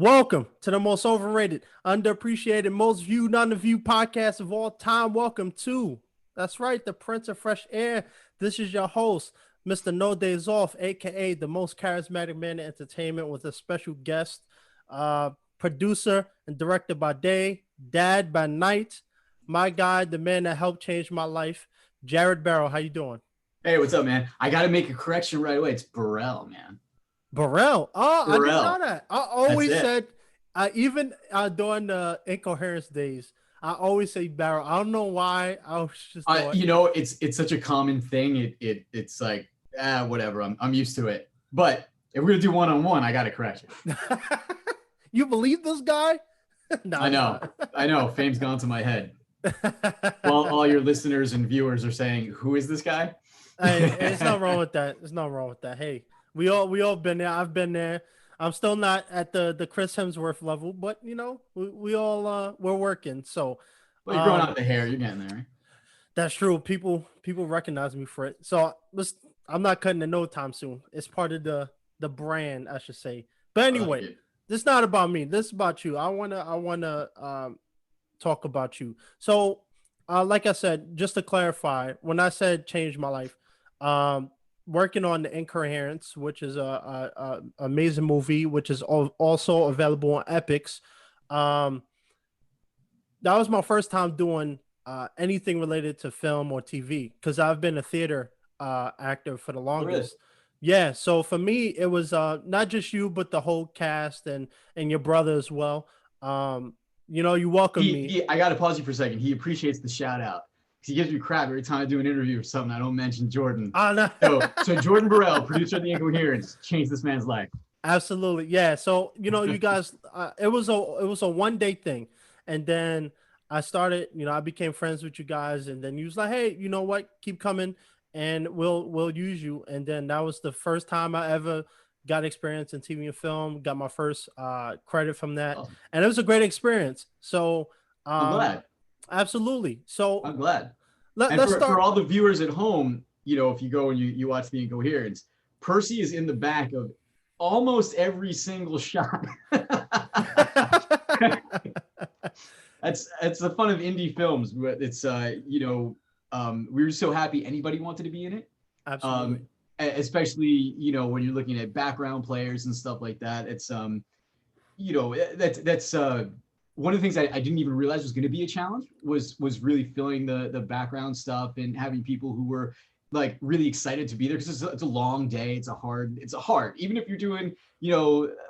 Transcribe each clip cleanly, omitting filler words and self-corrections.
Welcome to the most overrated, underappreciated, most viewed, underviewed podcast of all time. Welcome to, that's right, the Prince of Fresh Air. This is your host, Mr. No Days Off, aka the most charismatic man in entertainment, with a special guest, producer and director by day, dad by night. My guy, the man that helped change my life, Jared Barel. How you doing? Hey, what's up, man? I got to make a correction right away. It's Barel, man. Barel. Oh, I didn't know Barel. that. I That's always it. said, even during the Incoherents days, I always say Barrel. I don't know why. I was just thought. It's such a common thing. It's like whatever. I'm used to it. But if we're gonna do one-on-one, I got to correct you. You believe this guy? No, I I'm know, not. I know. Fame's gone to my head. While all your listeners and viewers are saying, "Who is this guy?" Hey, it's not wrong with that. It's not wrong with that. Hey, we all been there. I've been there. I'm still not at the Chris Hemsworth level, but we all we're working. So Well, you're growing um out the hair. You're getting there. that's true. People recognize me for it. So I'm not cutting it no time soon. It's part of the brand, I should say. But I like anyway, it. this is not about me. This is about you. I wanna talk about you. So like I said, just to clarify, when I said change my life, um working on the Incoherents, which is a amazing movie, which is also available on Epics. Um, that was my first time doing anything related to film or TV because I've been a theater actor for the Oh, really? longest. Yeah, so for me, it was not just you, but the whole cast and your brother as well. Um, you welcome me. I got to pause you for a second. He appreciates the shout out. He gives me crap every time I do an interview or something. I don't mention Jordan. No. So Jordan Barel, producer of the Incoherents, changed this man's life. Absolutely, yeah. So you guys, it was a 1 day thing, and then I started. I became friends with you guys, and then you was like, hey, you know what? Keep coming, and we'll use you. And then that was the first time I ever got experience in TV and film. Got my first credit from that, Awesome. and it was a great experience. So I'm um, glad. absolutely. So I'm glad. let And let's for start. all the viewers at home, if you go and you watch the Incoherents, Percy is in the back of almost every single shot. That's the fun of indie films. It's we were so happy anybody wanted to be in it. Absolutely. Um, Especially when you're looking at background players and stuff like that. It's that's one of the things I didn't even realize was going to be a challenge was really filling the background stuff and having people who were like really excited to be there because it's a long day. It's a hard even if you're doing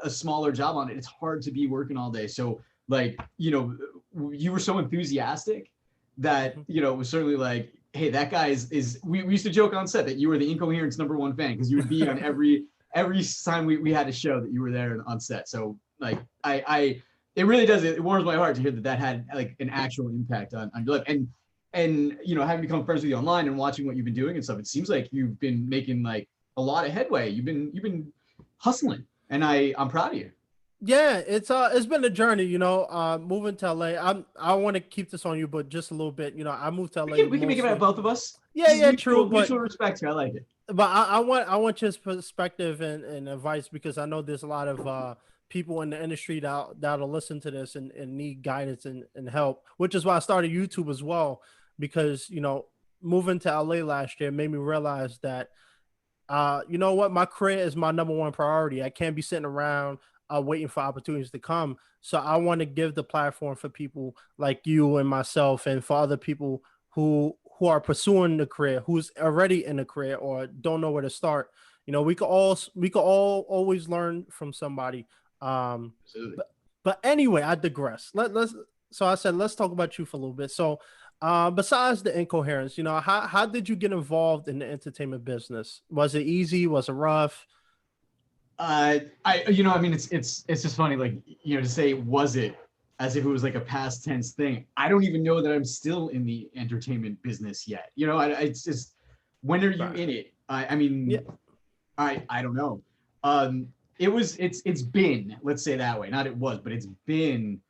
a smaller job on it. It's hard to be working all day. So like you were so enthusiastic that it was certainly like, hey, that guy is we used to joke on set that you were the Incoherence #1 fan because you would be on every time we had a show that you were there on set. So like I it really does, it warms my heart to hear that had like an actual impact on your life. And having become friends with you online and watching what you've been doing and stuff, it seems like you've been making like a lot of headway. You've been hustling, and I'm proud of you. Yeah, it's been a journey, moving to LA. I want to keep this on you, but just a little bit. I moved to We LA can we can make it about mostly. both of us. Yeah, This is yeah, true, mutual but respect here. I like it. I want your perspective and advice because I know there's a lot of people in the industry that'll listen to this and need guidance and help, which is why I started YouTube as well. Because moving to LA last year made me realize that you know what, my career is my number one priority. I can't be sitting around waiting for opportunities to come. So I want to give the platform for people like you and myself, and for other people who are pursuing the career, who's already in the career or don't know where to start. We could all always learn from somebody. Um, Absolutely. but anyway, I digress. Let's. So I said let's talk about you for a little bit. So besides the Incoherence, how did you get involved in the entertainment business? Was it easy? Was it rough? I mean, it's just funny, like, to say, was it, as if it was like a past tense thing. I don't even know that I'm still in the entertainment business yet. It's just, when are you Right. in it? I Yeah. mean, I don't know. It's been, let's say that way. Not it was, but it's been,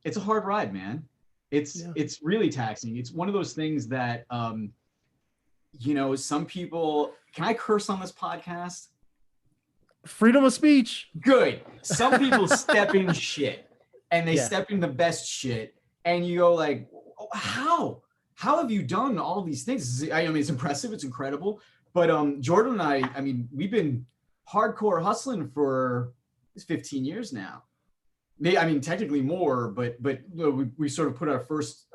it's a hard ride, man. It's Yeah. it's really taxing. It's one of those things that some people, can I curse on this podcast? Freedom of speech. Good. Some people step in shit, and they Yeah. step in the best shit, and you go like, "Oh, how have you done all these things?" I mean, it's impressive, it's incredible. But Jordan and I mean, we've been hardcore hustling for 15 years now. I mean, technically more, but we sort of put our first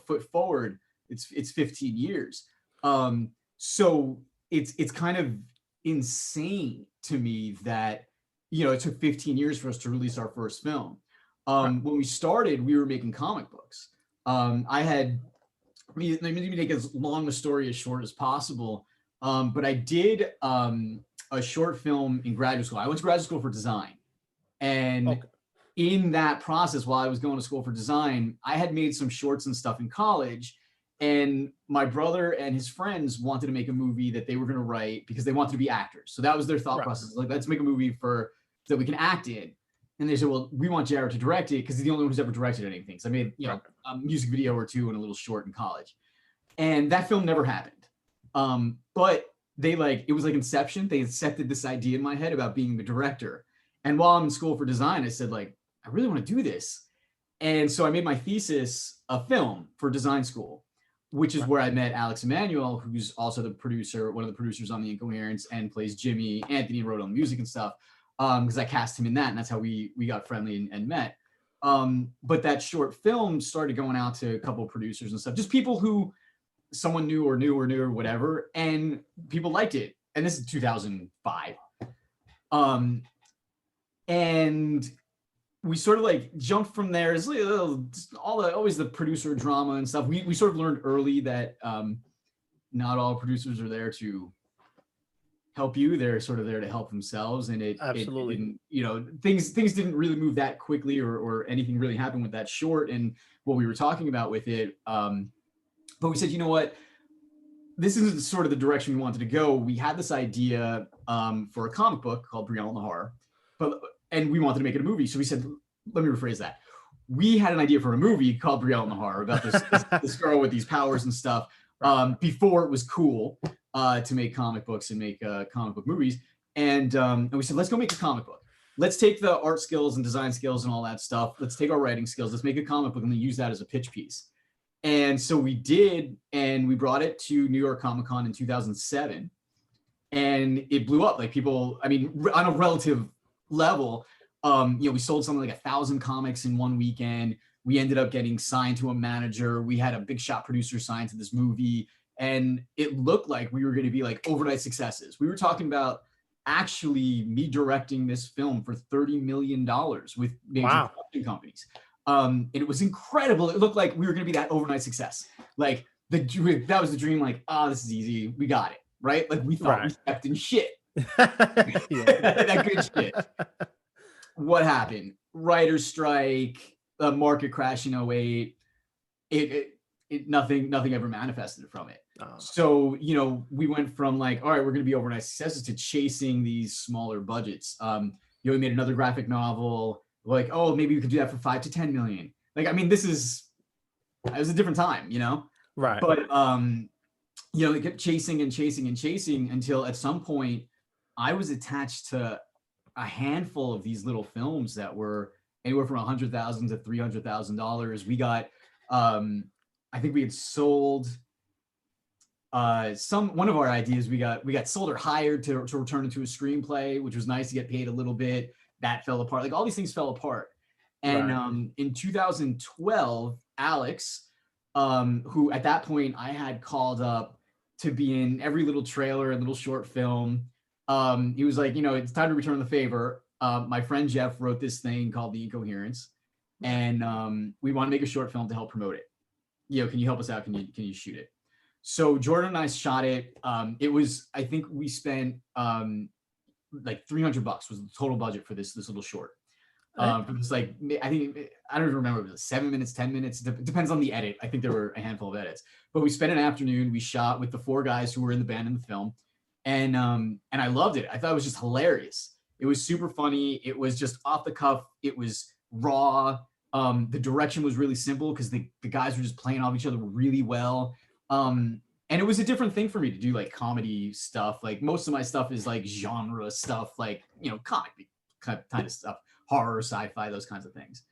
foot forward. It's 15 years. So it's kind of insane to me that it took 15 years for us to release our first film. Right. When we started, we were making comic books. I had let me make as long a story as short as possible. But I did a short film in graduate school. I went to graduate school for design, and Okay. in that process, while I was going to school for design, I had made some shorts and stuff in college. And my brother and his friends wanted to make a movie that they were going to write because they wanted to be actors. So that was their thought Right. process. Like, let's make a movie that we can act in. And they said, well, we want Jared to direct it because he's the only one who's ever directed anything. So I made, Right. a music video or two and a little short in college. And that film never happened. But it was like Inception. They accepted this idea in my head about being the director. And while I'm in school for design, I said, like, I really want to do this. And so I made my thesis a film for design school, which is Right. where I met Alex Emanuel, who's also the producer, one of the producers on the Incoherents, and plays Jimmy Anthony, wrote on the music and stuff. Because I cast him in that, and that's how we got friendly and met. But that short film started going out to a couple of producers and stuff, just people who someone knew or whatever, and people liked it. And this is 2005. And we sort of like jumped from there. It's always the producer drama and stuff. We sort of learned early that not all producers are there to help you. They're sort of there to help themselves. And it Absolutely. didn't, things didn't really move that quickly or anything really happened with that short and what we were talking about with it. But we said, you know what? This is sort of the direction we wanted to go. We had this idea for a comic book called Barel and the Horror, and we wanted to make it a movie. So we said, let me rephrase that. We had an idea for a movie called Barel and the Horror about this girl with these powers and stuff before it was cool to make comic books and make comic book movies. And we said, let's go make a comic book. Let's take the art skills and design skills and all that stuff. Let's take our writing skills. Let's make a comic book and then use that as a pitch piece. And so we did, and we brought it to New York Comic Con in 2007. And it blew up. Like people, I mean, on a relative level, we sold something like 1,000 comics in one weekend. We ended up getting signed to a manager. We had a big shot producer signed to this movie. And it looked like we were going to be like overnight successes. We were talking about actually me directing this film for $30 million with major production companies. And it was incredible. It looked like we were going to be that overnight success. Like that was the dream. Like, this is easy. We got it. Right. Like we thought we stepped in shit. That good shit. What happened? Writer's strike, the market crash in 08. Nothing ever manifested from it. So, we went from like, all right, we're going to be overnight successes to chasing these smaller budgets. We made another graphic novel. Like, oh, maybe we could do that for 5 to 10 million. Like, I mean, it was a different time, Right. But, they kept chasing and chasing and chasing until at some point I was attached to a handful of these little films that were anywhere from $100,000 to $300,000. We got, I think we had sold one of our ideas. We got sold or hired to return into a screenplay, which was nice to get paid a little bit. That fell apart. Like all these things fell apart. And in 2012, Alex, who at that point I had called up to be in every little trailer and little short film. He was like, it's time to return the favor. My friend Jeff wrote this thing called the Incoherents, and we want to make a short film to help promote it. Can you help us out? Can you shoot it? So Jordan and I shot it. I think we spent like $300 was the total budget for this little short. It was like, I don't even remember, it was 7 minutes, 10 minutes. Depends on the edit. I think there were a handful of edits, but we spent an afternoon. We shot with the 4 guys who were in the band in the film. And I loved it. I thought it was just hilarious. It was super funny. It was just off the cuff. It was raw. The direction was really simple because the guys were just playing off each other really well. and it was a different thing for me to do like comedy stuff. Like most of my stuff is like genre stuff, like, you know, comic kind of stuff, horror, sci-fi, those kinds of things.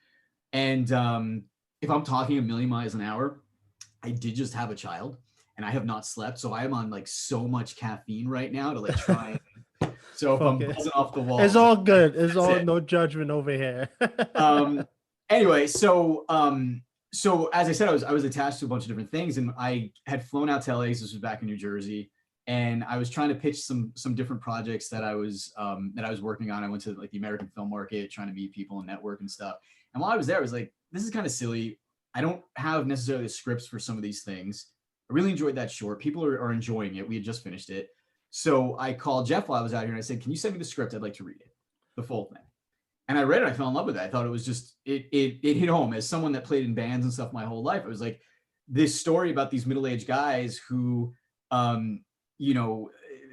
And if I'm talking a million miles an hour, I did just have a child and I have not slept. So I am on like so much caffeine right now to like try. So if I'm Focus. buzzing off the It's walls, all good. It's that's all it. no judgment over here. Um, anyway, so as I said, I was attached to a bunch of different things, and I had flown out to LA. This was back in New Jersey, and I was trying to pitch some different projects that I was working on. I went to like the American film market, trying to meet people and network and stuff. And while I was there, I was like, this is kind of silly. I don't have necessarily the scripts for some of these things. I really enjoyed that short. People are enjoying it. We had just finished it. So I called Jeff while I was out here and I said, can you send me the script? I'd like to read it, the full thing. And I read it. I fell in love with it. I thought it was just, it hit home. As someone that played in bands and stuff my whole life, it was like this story about these middle-aged guys who, you know,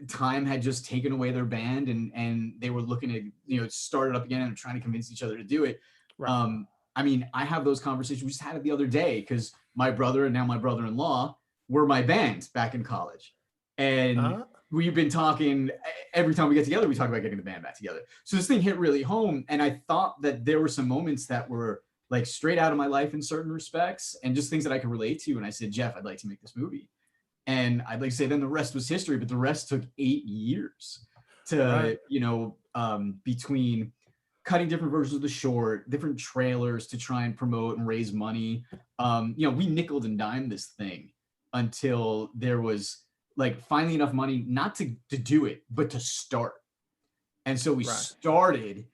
time had just taken away their band and they were looking to, you know, start it up again and trying to convince each other to do it. Right. I mean, I have those conversations. We just had it the other day because my brother and now my brother-in-law were my band back in college. And Uh, we've been talking every time we get together, we talk about getting the band back together. So this thing hit really home. And I thought that there were some moments that were like straight out of my life in certain respects and just things that I could relate to. And I said, Jeff, I'd like to make this movie. And I'd like to say then the rest was history, but the rest took 8 years right. to, you know, between cutting different versions of the short, different trailers to try and promote and raise money. You know, we nickeled and dimed this thing until there was like finally enough money not to do it, but to start. And so we Right. started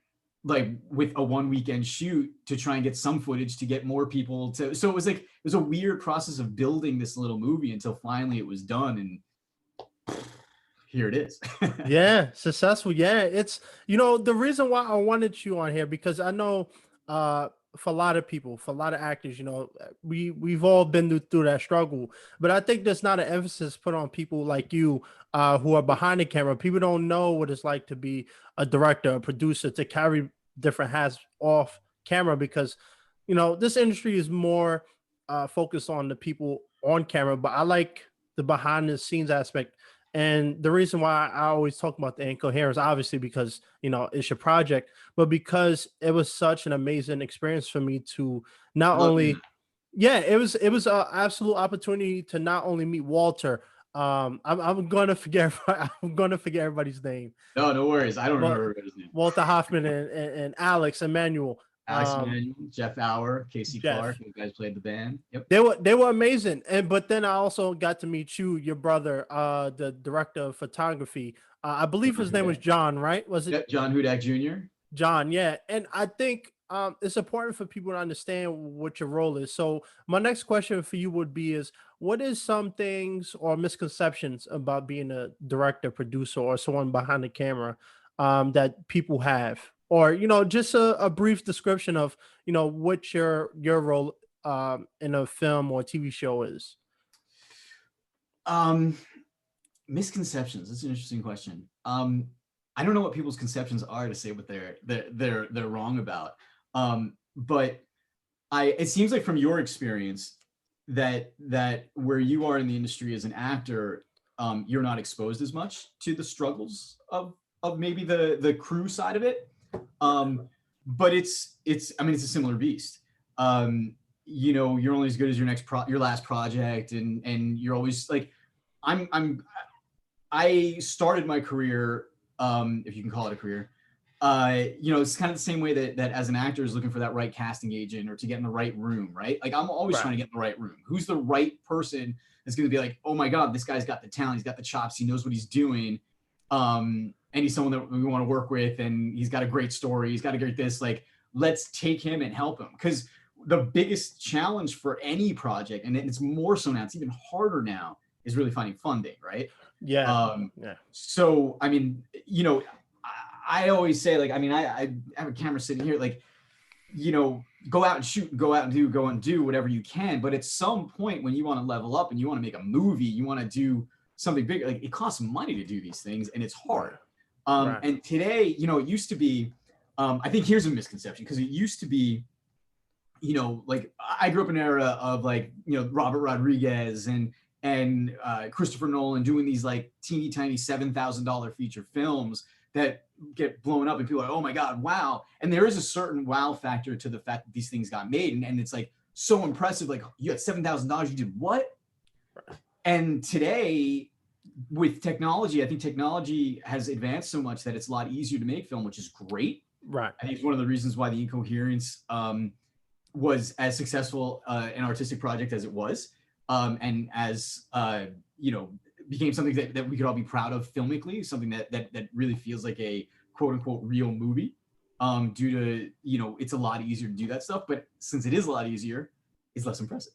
like with a 1 weekend shoot to try and get some footage to get more people to. So it was a weird process of building this little movie until finally it was done. And here it is. Yeah, successful. Yeah, it's the reason why I wanted you on here because I know for a lot of people, for a lot of actors, we've all been through that struggle. But I think there's not an emphasis put on people like you who are behind the camera. People don't know what it's like to be a director, a producer, to carry different hats off camera because this industry is more focused on the people on camera, but I like the behind the scenes aspect. And the reason why I always talk about the Incoherents, obviously, because it's your project, but because it was such an amazing experience for me to not Love you. only, yeah, it was an absolute opportunity to not only meet Walter. I'm gonna forget I'm gonna forget everybody's name, No, no worries. I don't but remember his name. Walter Hoffman and Alex Emmanuel, Alex Manuel, Jeff Hour, Casey Jeff. Clark. You guys played the band. Yep. They were amazing, and but then I also got to meet your brother, the director of photography. I believe John his name was Hudak. John, right? Was it Yep. John Hudak Jr. John? Yeah, and I think it's important for people to understand what your role is. So my next question for you would be: is what is some things or misconceptions about being a director, producer, or someone behind the camera that people have, or just a brief description of what your role in a film or TV show is. Um, Misconceptions. That's an interesting question. I don't know what people's conceptions are to say what they're wrong about. But it seems like from your experience that where you are in the industry as an actor, you're not exposed as much to the struggles of maybe the crew side of it. Um, but it's I mean it's a similar beast. You know, you're only as good as your last project, and you're always like, I'm I started my career, if you can call it a career. You know, it's kind of the same way that as an actor is looking for that right casting agent or to get in the right room, right? Like I'm always Right. trying to get in the right room. Who's the right person that's going to be like, oh my God, this guy's got the talent, he's got the chops, he knows what he's doing, and he's someone that we want to work with, and he's got a great story, he's got a great this. Like, let's take him and help him, because the biggest challenge for any project, and it's more so now, it's even harder now, is really finding funding, right? Yeah. Um, Yeah. so I mean, you know, I always say, like, I mean, I have a camera sitting here, like, you know, go out and shoot, go out and do whatever you can. But at some point when you want to level up and you want to make a movie, you want to do something bigger, like it costs money to do these things and it's hard. Right. Right. And today, you know, it used to be, I think here's a misconception, because it used to be, you know, like I grew up in an era of, like, you know, Robert Rodriguez and Christopher Nolan doing these like teeny tiny $7,000 feature films that get blown up and people are like, oh my God, wow. And there is a certain wow factor to the fact that these things got made. And it's like so impressive. Like, you had $7,000, you did what? And today, with technology, I think technology has advanced so much that it's a lot easier to make film, which is great. Right. I think it's one of the reasons why the Incoherents was as successful an artistic project as it was, and as became something that we could all be proud of filmically, something that really feels like a quote unquote real movie. Due to it's a lot easier to do that stuff, but since it is a lot easier, it's less impressive.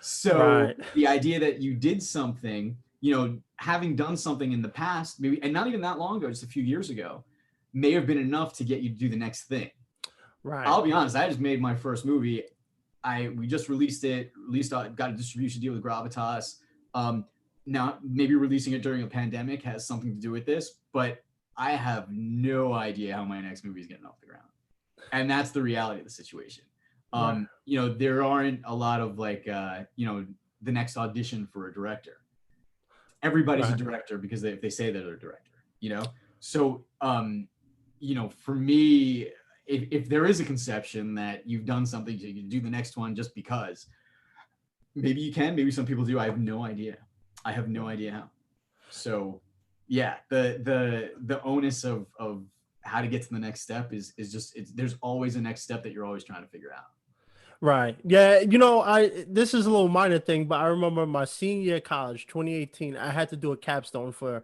So the idea that you did something, having done something in the past, maybe, and not even that long ago, just a few years ago, may have been enough to get you to do the next thing. Right. I'll be honest, I just made my first movie. We just released it, got a distribution deal with Gravitas. Now maybe releasing it during a pandemic has something to do with this, but I have no idea how my next movie is getting off the ground. And that's the reality of the situation. There aren't a lot of like, the next audition for a director. Everybody's a director because if they say they're a director, So, for me, if there is a conception that you've done something, you can do the next one just because, maybe you can, maybe some people do. I have no idea how. So yeah, the onus of how to get to the next step is just, there's always a next step that you're always trying to figure out. Right. Yeah. This is a little minor thing, but I remember my senior year of college, 2018, I had to do a capstone for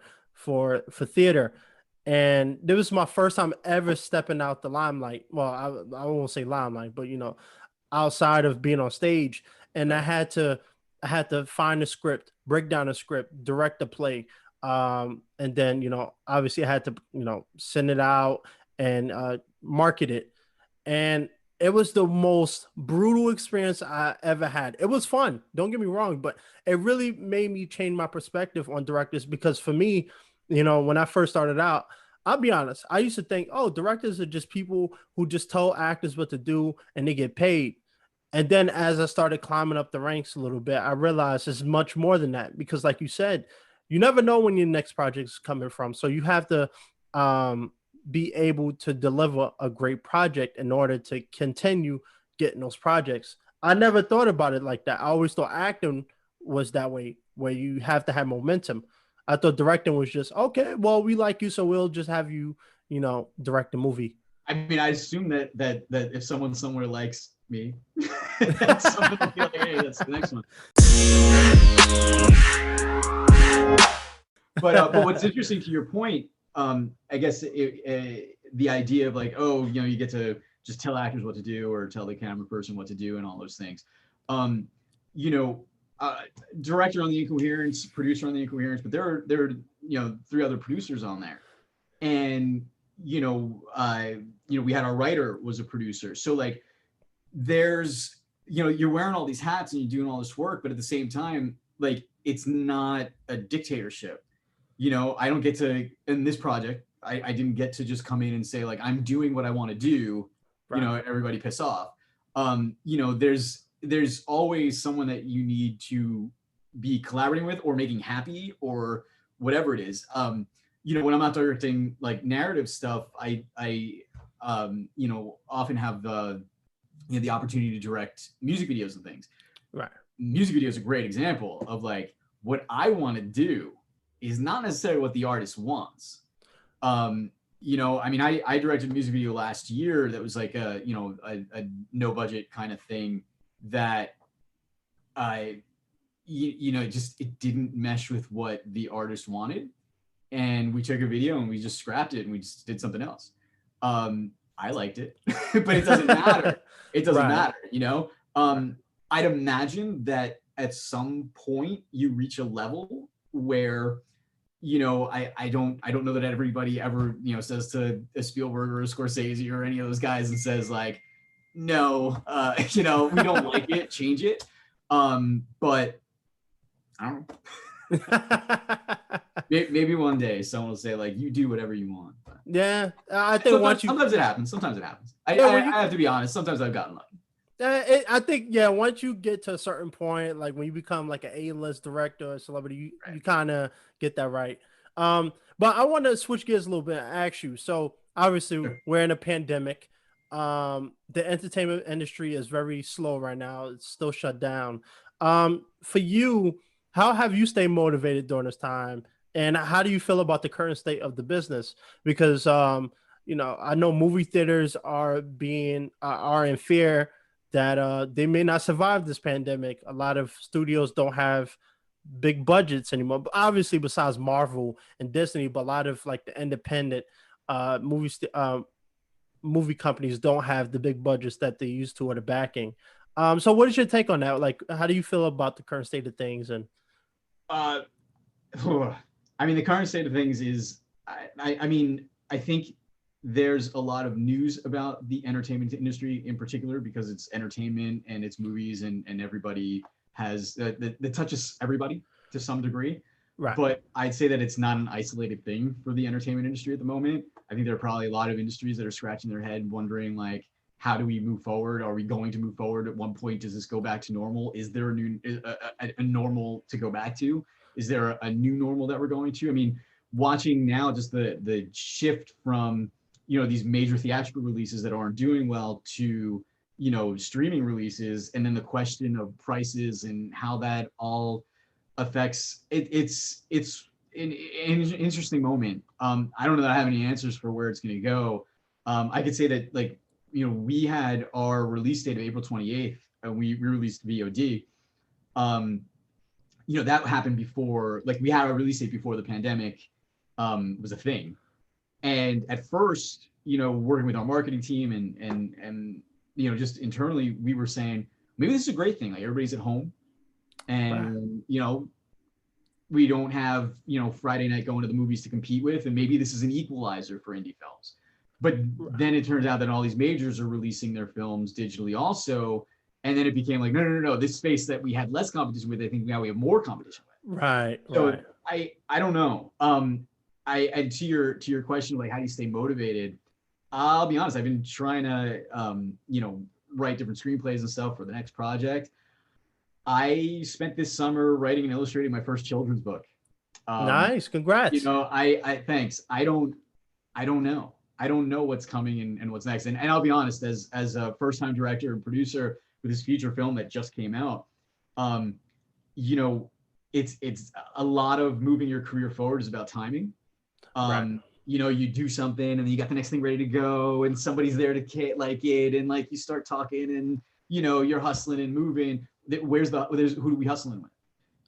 theater. And this was my first time ever stepping out the limelight. Well, I won't say limelight, but outside of being on stage. And I had to find a script, break down a script, direct the play. And then, obviously I had to, send it out and market it. And it was the most brutal experience I ever had. It was fun, don't get me wrong, but it really made me change my perspective on directors, because for me, when I first started out, I'll be honest, I used to think, oh, directors are just people who just tell actors what to do and they get paid. And then as I started climbing up the ranks a little bit, I realized it's much more than that, because like you said, you never know when your next project is coming from. So you have to be able to deliver a great project in order to continue getting those projects. I never thought about it like that. I always thought acting was that way, where you have to have momentum. I thought directing was just, okay, well, we like you, so we'll just have you, direct a movie. I mean, I assume that if someone somewhere likes me, that's something to feel like, hey, that's the next one. But what's interesting to your point, I guess the idea of like, oh, you get to just tell actors what to do or tell the camera person what to do and all those things. Director on the Incoherents, producer on the Incoherents, but there are 3 other producers on there, and we had our writer was a producer. So like, there's you're wearing all these hats and you're doing all this work, but at the same time, like, it's not a dictatorship. I don't get to, in this project, I didn't get to just come in and say like, I'm doing what I want to do, right. Everybody piss off. There's always someone that you need to be collaborating with or making happy or whatever it is. When I'm not directing like narrative stuff, I often have the opportunity to direct music videos and things. Right. Music video is a great example of like, what I want to do is not necessarily what the artist wants. I directed a music video last year that was like a no budget kind of thing that it didn't mesh with what the artist wanted. And we took a video and we just scrapped it and we just did something else. I liked it, but it doesn't matter. It doesn't matter, I'd imagine that at some point you reach a level where, I don't know that everybody ever, says to a Spielberg or a Scorsese or any of those guys and says like, no, we don't like it, change it. But I don't know. Maybe one day someone will say like, you do whatever you want. Yeah, I think sometimes it happens. I have to be honest. Sometimes I've gotten lucky. I think yeah. Once you get to a certain point, like when you become like an A-list director or celebrity, you kind of get that right. But I want to switch gears a little bit and ask you. So obviously Sure. we're in a pandemic. The entertainment industry is very slow right now. It's still shut down. For you, how have you stayed motivated during this time? And how do you feel about the current state of the business? Because I know movie theaters are in fear that they may not survive this pandemic. A lot of studios don't have big budgets anymore. But obviously, besides Marvel and Disney, but a lot of like the independent movie companies don't have the big budgets that they used to or the backing. So, what is your take on that? Like, how do you feel about the current state of things? And Uh, I mean, the current state of things is, I mean, I think there's a lot of news about the entertainment industry in particular because it's entertainment and it's movies and everybody has that touches everybody to some degree. right, But I'd say that it's not an isolated thing for the entertainment industry at the moment. I think there are probably a lot of industries that are scratching their head wondering like, how do we move forward? Are we going to move forward? At one point, does this go back to normal? Is there a normal to go back to? Is there a new normal that we're going to? I mean, watching now just the shift from these major theatrical releases that aren't doing well to streaming releases, and then the question of prices and how that all affects it. It's an interesting moment. I don't know that I have any answers for where it's going to go. I could say that like we had our release date of April 28th, and we released VOD. Um, that happened before, like we had our release date before the pandemic was a thing. And at first, working with our marketing team and just internally, we were saying maybe this is a great thing. Like everybody's at home, right, and we don't have Friday night going to the movies to compete with, and maybe this is an equalizer for indie films. But then it turns out that all these majors are releasing their films digitally also, and then it became like no, this space that we had less competition with, I think now we have more competition with. right, So right. I don't know. I and to your question, like how do you stay motivated? I'll be honest, I've been trying to write different screenplays and stuff for the next project. I spent this summer writing and illustrating my first children's book. Um, Nice, congrats. I thanks. I don't know. I don't know what's coming and what's next. And I'll be honest, as a first time director and producer with this feature film that just came out, um, you know, it's a lot of moving your career forward is about timing. Right, You do something and then you got the next thing ready to go, and somebody's there to like it, and like you start talking and you're hustling and moving. There's who do we hustling with?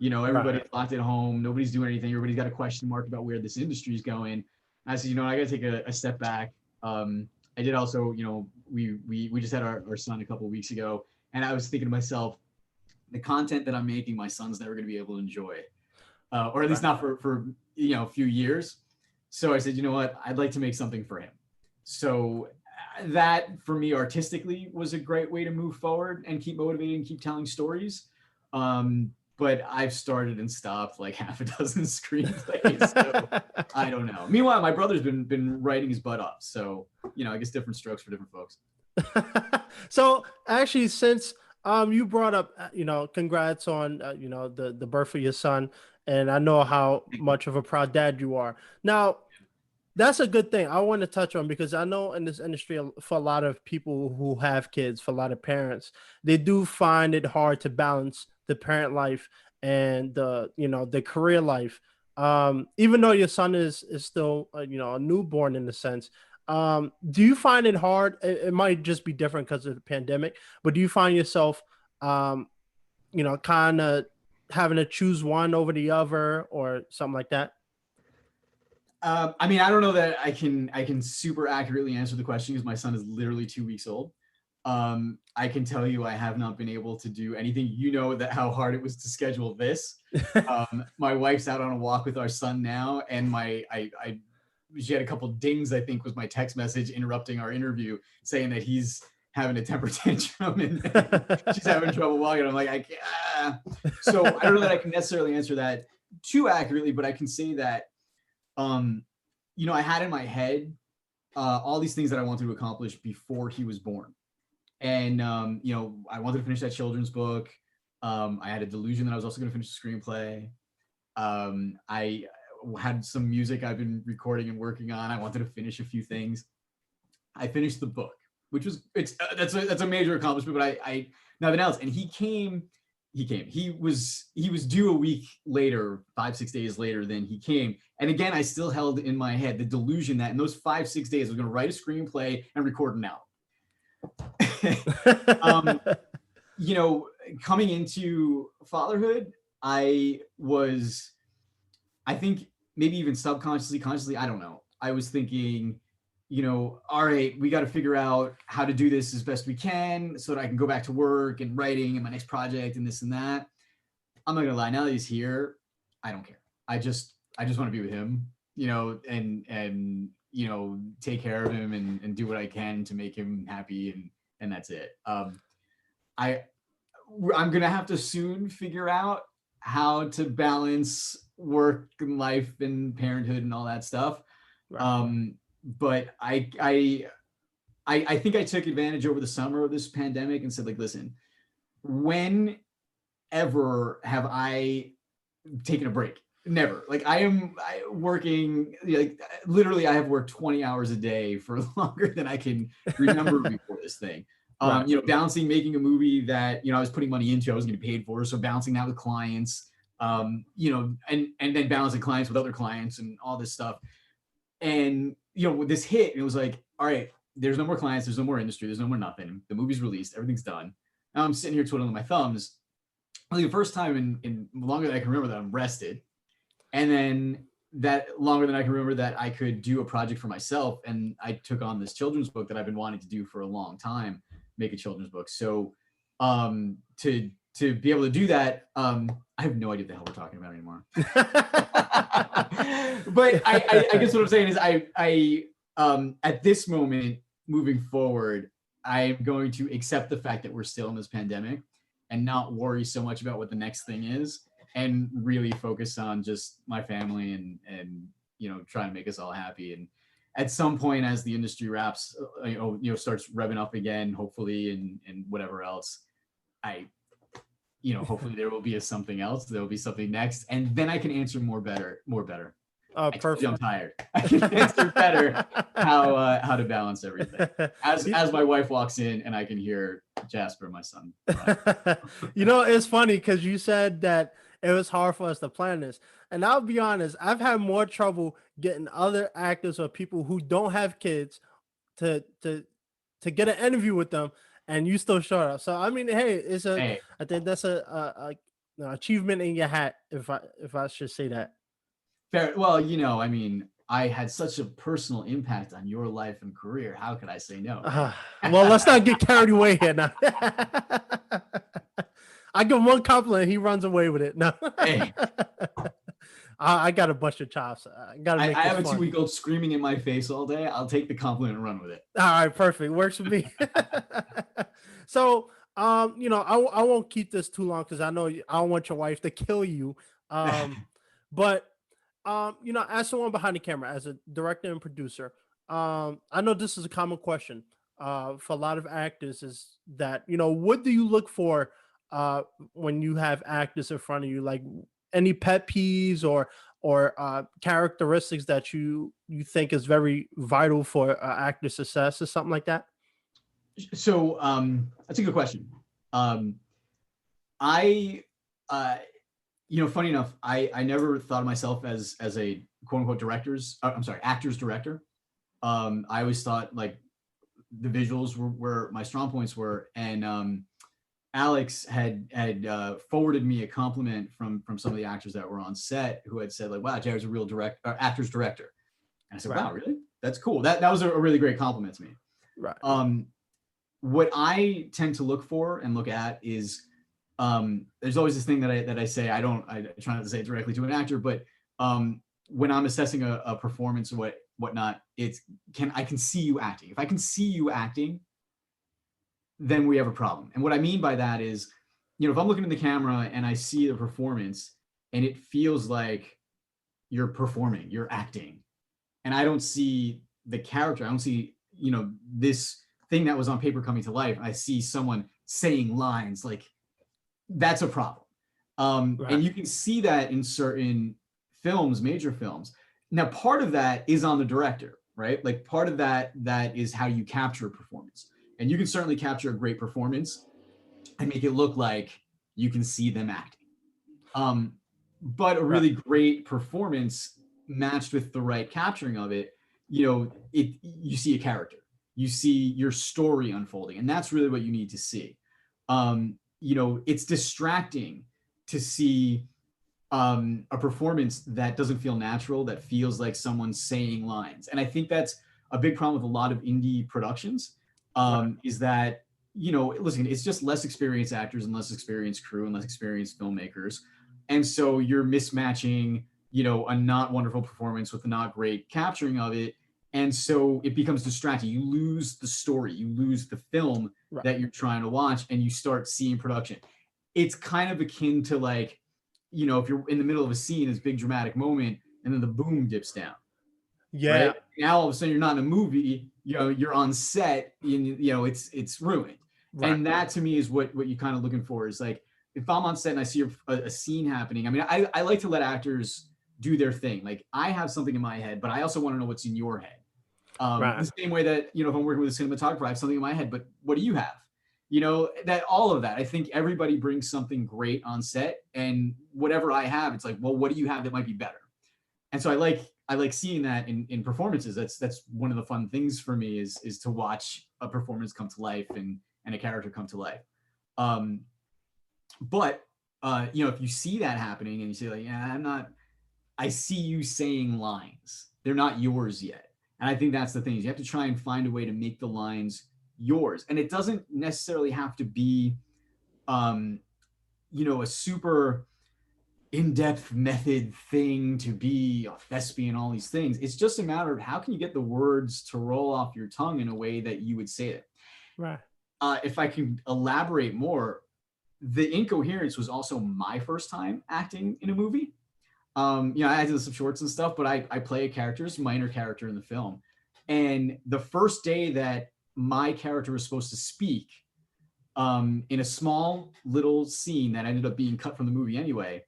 Everybody's right. locked at home. Nobody's doing anything. Everybody's got a question mark about where this industry is going. And I said, I got to take a step back. I did also, we just had our son a couple of weeks ago, and I was thinking to myself, the content that I'm making, my son's never going to be able to enjoy, or at least Right. not for a few years. So I said, you know what, I'd like to make something for him. So that for me artistically was a great way to move forward and keep motivating and keep telling stories. But I've started and stopped like half a dozen screenplays, so I don't know. Meanwhile, my brother's been writing his butt off, so I guess different strokes for different folks. So actually, since you brought up congrats on the birth of your son, and I know how much of a proud dad you are. Now that's a good thing I want to touch on because I know in this industry for a lot of people who have kids, for a lot of parents, they do find it hard to balance the parent life and the career life. Even though your son is still a newborn in a sense, do you find it hard? It might just be different because of the pandemic, but do you find yourself kind of having to choose one over the other or something like that? I mean, I don't know that I can super accurately answer the question because my son is literally 2 weeks old. I can tell you I have not been able to do anything. That how hard it was to schedule this. My wife's out on a walk with our son now, and she had a couple dings. I think was my text message interrupting our interview, saying that he's having a temper tantrum and she's having trouble walking. I'm like, I can't. So I don't know that I can necessarily answer that too accurately, but I can say that um, I had in my head all these things that I wanted to accomplish before he was born. And you know, I wanted to finish that children's book. I had a delusion that I was also going to finish the screenplay. I had some music I've been recording and working on. I wanted to finish a few things. I finished the book, which was that's a major accomplishment. But I nothing else. And he came. He was due a week later, 5-6 days later than he came. And again, I still held in my head the delusion that in those 5-6 days I was going to write a screenplay and record an album. um, you know, coming into fatherhood, I think maybe even subconsciously, consciously, I don't know. I was thinking, you know, all right, we got to figure out how to do this as best we can so that I can go back to work and writing and my next project and this and that. I'm not gonna lie, now that he's here, I don't care. I just want to be with him, you know, and you know, take care of him and do what I can to make him happy and that's it. I I'm gonna have to soon figure out how to balance work and life and parenthood and all that stuff. Right. But I think I took advantage over the summer of this pandemic and said, like, listen, when ever have I taken a break? Never. Like working, like literally I have worked 20 hours a day for longer than I can remember before this thing. Right. You know, balancing making a movie that, you know, I was putting money into, I was getting paid for. So balancing that with clients, you know, and then balancing clients with other clients and all this stuff. And, you know, with this hit, it was like, all right, there's no more clients, there's no more industry, there's no more nothing. The movie's released, everything's done. Now I'm sitting here twiddling my thumbs. Like the first time in longer than I can remember that I'm rested. And then that longer than I can remember that I could do a project for myself. And I took on this children's book that I've been wanting to do for a long time, make a children's book. So to be able to do that, I have no idea what the hell we're talking about anymore. But I guess what I'm saying is I at this moment moving forward, I'm going to accept the fact that we're still in this pandemic and not worry so much about what the next thing is and really focus on just my family and you know, trying to make us all happy. And at some point as the industry wraps, you know, starts revving up again, hopefully, and whatever else, you know, hopefully there will be a something else, there will be something next, and then I can answer more better. Oh, I told you I'm perfect. tired. I can answer better how to balance everything. As my wife walks in and I can hear Jasper, my son. You know, it's funny because you said that it was hard for us to plan this. And I'll be honest, I've had more trouble getting other actors or people who don't have kids to to get an interview with them, and you still showed up. So I mean, hey, Hey, I think that's an achievement in your hat, if I should say that. fair. Well, you know, I mean, I had such a personal impact on your life and career. How could I say no, right? Well, let's not get carried away here now. I give him one compliment, he runs away with it. No, Hey, I got to bust your chops. I got to I make this have a fun. 2-week-old screaming in my face all day. I'll take the compliment and run with it. All right, perfect. Works for me. So, you know, I won't keep this too long because I know I don't want your wife to kill you. But you know, as someone behind the camera, as a director and producer, I know this is a common question for a lot of actors is that, you know, what do you look for when you have actors in front of you? Like any pet peeves or characteristics that you think is very vital for actor success or something like that? So that's a good question. I you know, funny enough, I never thought of myself as a quote unquote I'm sorry, actor's director. I always thought like the visuals were where my strong points were, and Alex had forwarded me a compliment from some of the actors that were on set who had said like, "Wow, Jared's a real actor's director." And I said, Right, "Wow, really? That's cool." That was a really great compliment to me. right, Um, what I tend to look for and look at is there's always this thing that I say I try not to say it directly to an actor, but when I'm assessing a performance or whatnot, it's I can see you acting. If I can see you acting, then we have a problem. And what I mean by that is, you know, if I'm looking in the camera and I see the performance and it feels like you're performing, you're acting, and I don't see the character, I don't see, you know, this thing that was on paper coming to life, I see someone saying lines, like that's a problem. Right. And you can see that in certain films, major films. Now, part of that is on the director, right? Like part of that is how you capture a performance. And you can certainly capture a great performance and make it look like you can see them acting. Um, but a Right. really great performance matched with the right capturing of it, you see a character, you see your story unfolding, and that's really what you need to see. It's distracting to see a performance that doesn't feel natural, that feels like someone's saying lines. And I think that's a big problem with a lot of indie productions, Right. is that, listen, it's just less experienced actors and less experienced crew and less experienced filmmakers. And so you're mismatching, a not wonderful performance with a not great capturing of it. And so it becomes distracting. You lose the story, you lose the film Right. that you're trying to watch, and you start seeing production. It's kind of akin to like, if you're in the middle of a scene, this big dramatic moment, and then the boom dips down, Yeah. right? Now all of a sudden you're not in a movie, you're on set, and it's ruined. Right. And that to me is what you kind of looking for, is like, if I'm on set and I see a scene happening, I mean, I like to let actors do their thing. Like I have something in my head, but I also want to know what's in your head. Right. The same way that, if I'm working with a cinematographer, I have something in my head, but what do you have? That all of that. I think everybody brings something great on set, and whatever I have, it's like, well, what do you have that might be better? And so I like seeing that in performances. That's one of the fun things for me, is to watch a performance come to life, and a character come to life. Um, but if you see that happening and you say like, yeah, I see you saying lines. They're not yours yet. And I think that's the thing, is you have to try and find a way to make the lines yours. And it doesn't necessarily have to be, a super in-depth method thing to be a thespian, all these things. It's just a matter of how can you get the words to roll off your tongue in a way that you would say it. Right. If I can elaborate more, the Incoherents was also my first time acting in a movie. I did some shorts and stuff, but I play a character, it's a minor character in the film. And the first day that my character was supposed to speak, in a small little scene that ended up being cut from the movie anyway,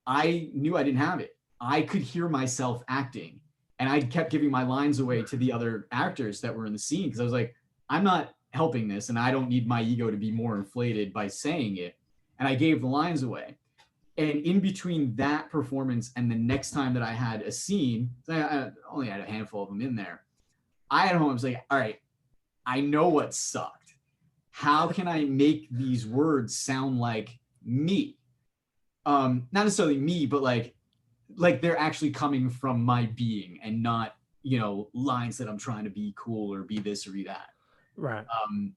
I knew I didn't have it. I could hear myself acting, and I kept giving my lines away to the other actors that were in the scene, because I was like, I'm not helping this, and I don't need my ego to be more inflated by saying it. And I gave the lines away. And in between that performance and the next time that I had a scene, I only had a handful of them in there. I was like, all right, I know what sucked. How can I make these words sound like me? Not necessarily me, but like they're actually coming from my being, and not, lines that I'm trying to be cool or be this or be that. Right. Um,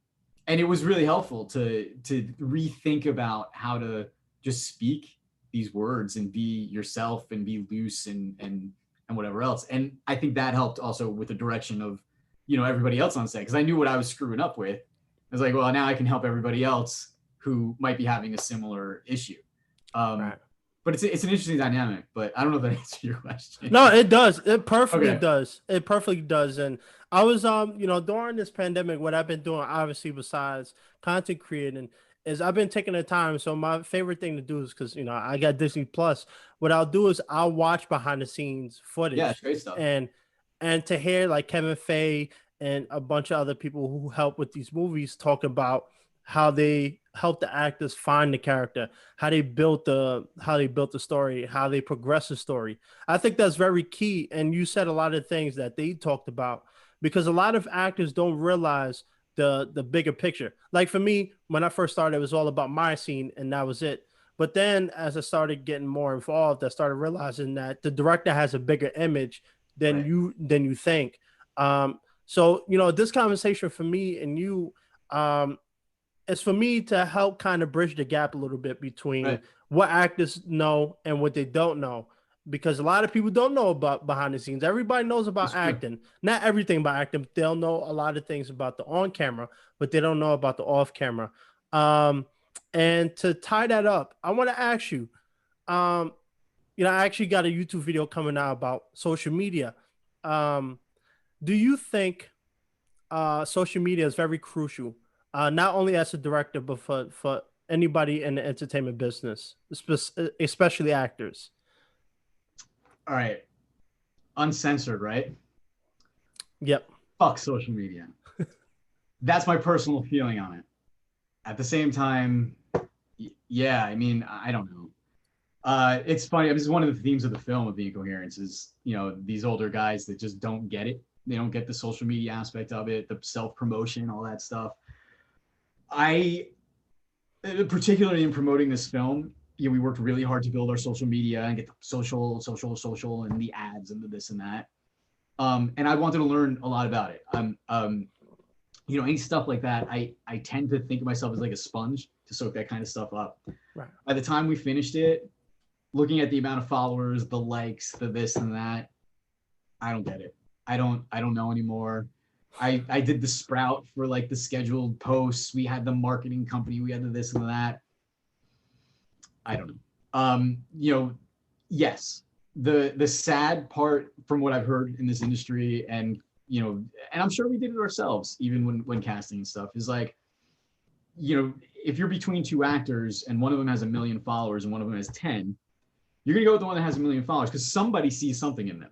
and it was really helpful to rethink about how to just speak these words and be yourself and be loose, and whatever else. And I think that helped also with the direction of, everybody else on set, because I knew what I was screwing up with. I was like, well, now I can help everybody else who might be having a similar issue. Um, Right. but it's an interesting dynamic. But I don't know if that answers your question. No, it does. It perfectly Okay. does. It perfectly does. And I was during this pandemic, what I've been doing, obviously besides content creating, is I've been taking the time. So my favorite thing to do is, because I got Disney Plus. What I'll do is I'll watch behind the scenes Yeah, it's footage, great stuff. and to hear like Kevin Feige and a bunch of other people who help with these movies talk about how they help the actors find the character, how they built the story, how they progress the story. I think that's very key. And you said a lot of things that they talked about, because a lot of actors don't realize the bigger picture. Like for me, when I first started, it was all about my scene and that was it. But then as I started getting more involved, I started realizing that the director has a bigger image than Right. you think. So this conversation for me and you, it's for me to help kind of bridge the gap a little bit between Right. what actors know and what they don't know, because a lot of people don't know about behind the scenes. Everybody knows about It's true. acting, not everything about acting. They'll know a lot of things about the on camera, but they don't know about the off camera. Um, and to tie that up, I want to ask you, um, I actually got a YouTube video coming out about social media. Um, do you think social media is very crucial, not only as a director, but for anybody in the entertainment business, especially actors. All right, uncensored, right? Yep. Fuck social media. That's my personal feeling on it. At the same time, yeah, I mean, I don't know. It's funny. This is one of the themes of the film of the Incoherents is, these older guys that just don't get it. They don't get the social media aspect of it, the self-promotion, all that stuff. I, particularly in promoting this film, we worked really hard to build our social media and get the social, and the ads and the this and that. And I wanted to learn a lot about it. Any stuff like that, I tend to think of myself as like a sponge to soak that kind of stuff up. Right. By the time we finished it, looking at the amount of followers, the likes, the this and that, I don't get it. I don't know anymore. I did the sprout for like the scheduled posts. We had the marketing company. We had the this and that. I don't know. Yes, the sad part from what I've heard in this industry, and and I'm sure we did it ourselves, even when casting and stuff, is like, if you're between two actors and one of them has 1 million followers and one of them has 10, you're gonna go with the one that has 1 million followers because somebody sees something in them.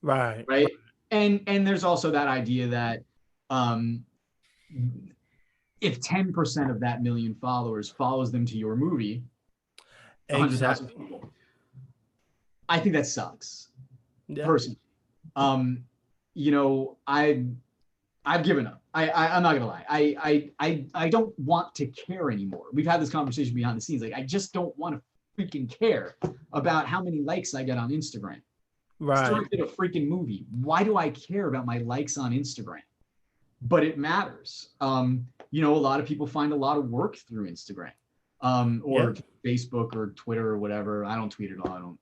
Right. Right. And there's also that idea that if 10% of that 1 million followers follows them to your movie, 100,000 people, I think that sucks. Yeah. Personally. I've given up. I'm not gonna lie. I don't want to care anymore. We've had this conversation behind the scenes. Like, I just don't want to freaking care about how many likes I get on Instagram. Right. Started a freaking movie. Why do I care about my likes on Instagram? But it matters. A lot of people find a lot of work through Instagram, or Facebook or Twitter or whatever. I don't tweet at all.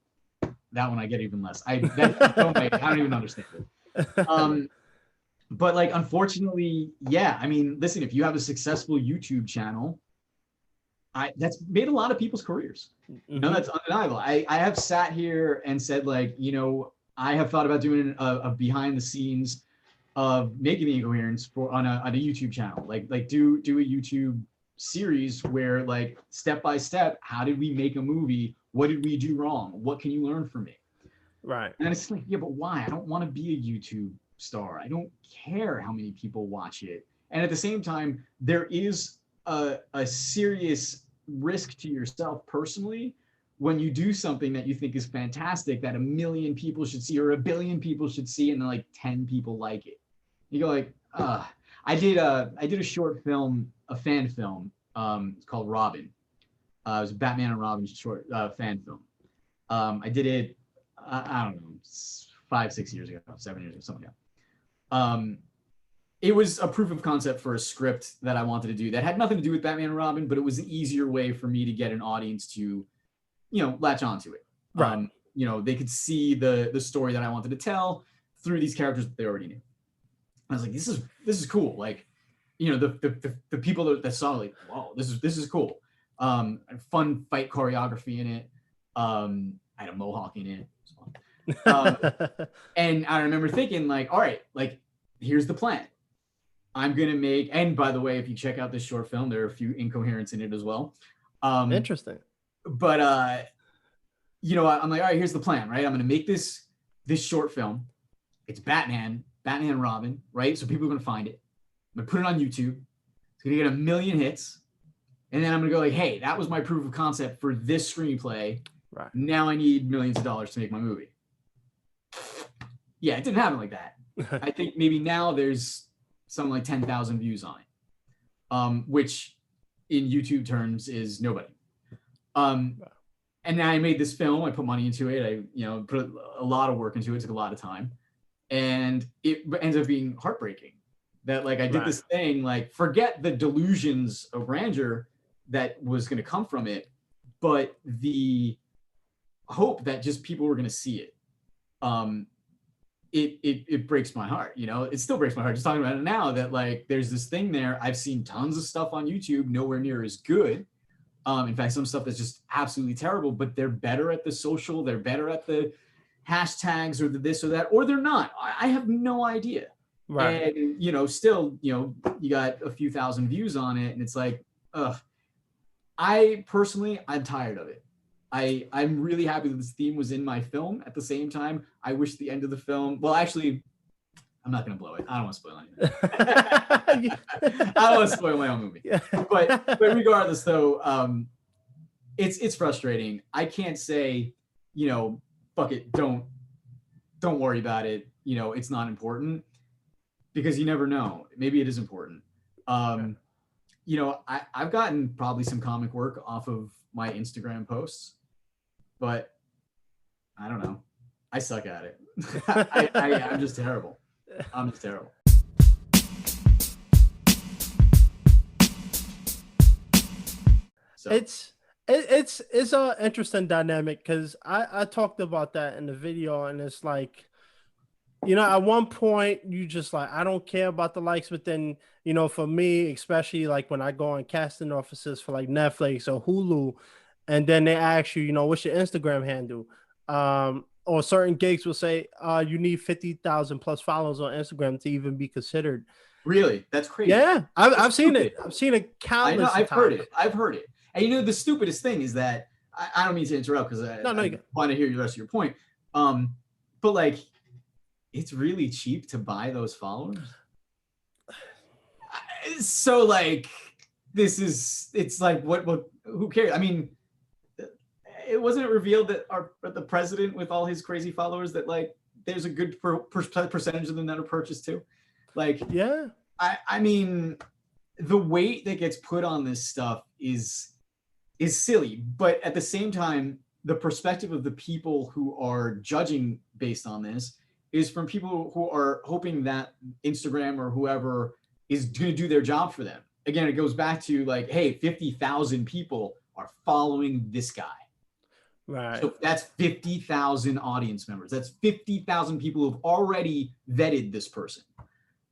That one I get even less. I don't even understand it. But like, unfortunately, yeah. I mean, listen, if you have a successful YouTube channel, that's made a lot of people's careers. Mm-hmm. No, that's undeniable. I have sat here and said, like, I have thought about doing a behind the scenes of making the Incoherents on a YouTube channel, like do a YouTube series where, like, step by step, how did we make a movie? What did we do wrong? What can you learn from me? Right. And it's like, yeah, but why? I don't want to be a YouTube star. I don't care how many people watch it. And at the same time, there is a serious risk to yourself personally when you do something that you think is fantastic, that 1 million people should see or 1 billion people should see, and then like 10 people like it. You go like, I did a short film, a fan film. It's called Robin. It was a Batman and Robin short fan film. I did it, I don't know, 5-6 years ago, 7 years ago, something like that. It was a proof of concept for a script that I wanted to do that had nothing to do with Batman and Robin, but it was an easier way for me to get an audience to, latch onto it. Right. They could see the story that I wanted to tell through these characters that they already knew. I was like, this is cool. Like, the people that saw, like, whoa, this is cool. Fun fight choreography in it. I had a mohawk in it. And I remember thinking, like, all right, like, here's the plan. I'm going to make, and by the way, if you check out this short film, there are a few incoherents in it as well. Interesting. But, I'm like, all right, here's the plan, right? I'm going to make this short film. It's Batman and Robin, right? So people are going to find it. I'm going to put it on YouTube. It's going to get 1 million hits. And then I'm going to go like, hey, that was my proof of concept for this screenplay. Right. Now I need millions of dollars to make my movie. Yeah, it didn't happen like that. I think maybe now there's something like 10,000 views on it, which in YouTube terms is nobody. And then I made this film. I put money into it. I, put a lot of work into it. It took a lot of time. And it ends up being heartbreaking that, like, I did this thing, like, forget the delusions of grandeur that was going to come from it, but the hope that just people were going to see it. It breaks my heart, it still breaks my heart just talking about it now, that, like, there's this thing there. I've seen tons of stuff on YouTube, nowhere near as good. In fact, some stuff that's just absolutely terrible, but they're better at the social, they're better at the hashtags or the this or that, or they're not. I have no idea. Right. And, you know, still, you know, you got a few thousand views on it, and it's like, ugh. I personally, I'm tired of it. I'm really happy that this theme was in my film. At the same time, I wish the end of the film. Well, actually, I'm not going to blow it. I don't want to spoil anything. I don't want to spoil my own movie. But regardless, though, it's frustrating. I can't say, you know, fuck it, don't worry about it. You know, it's not important, because you never know. Maybe it is important. You know, I've gotten probably some comic work off of my Instagram posts, but I don't know. I suck at it. I'm just terrible. I'm just terrible. So It's a interesting dynamic because I talked about that in the video, and it's like, you know, at one point you just like, I don't care about the likes, but then, you know, for me, especially like when I go on casting offices for like Netflix or Hulu, and then they ask you, you know, what's your Instagram handle? Or certain gigs will say, you need 50,000 plus followers on Instagram to even be considered. really, that's crazy. Yeah, That's I've seen it. stupid. I've seen it I know. countless of I've heard times. it. I've heard it. And you know, the stupidest thing is that I don't mean to interrupt, because No, I you want to hear the rest of your point. But like, it's really cheap to buy those followers. So like, it's like, what who cares? I mean, it wasn't revealed that the president, with all his crazy followers, that like there's a good percentage of them that are purchased too. Like, yeah, I mean, the weight that gets put on this stuff is silly, but at the same time, the perspective of the people who are judging based on this is from people who are hoping that Instagram or whoever is going to do their job for them. Again, it goes back to like, hey, 50,000 people are following this guy. right. So that's 50,000 audience members. That's 50,000 people who've already vetted this person.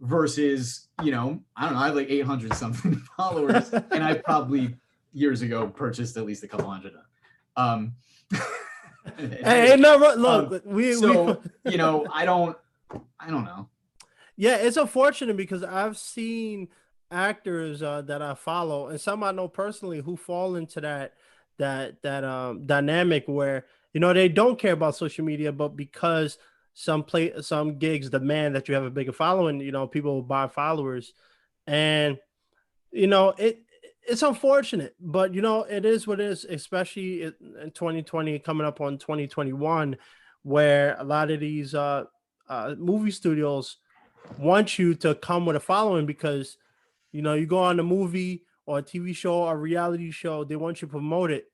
Versus, you know, I don't know, I have like 800 something followers, and I probably years ago purchased at least a couple hundred. Hey, no, look, so you know, I don't know. Yeah, it's unfortunate because I've seen actors that I follow, and some I know personally, who fall into that dynamic where, you know, they don't care about social media, but because some gigs demand that you have a bigger following, you know, people will buy followers, and you know, it's unfortunate, but you know, it is what it is, especially in 2020 coming up on 2021, where a lot of these movie studios want you to come with a following because, you know, you go on a movie or a TV show or a reality show, they want you to promote it,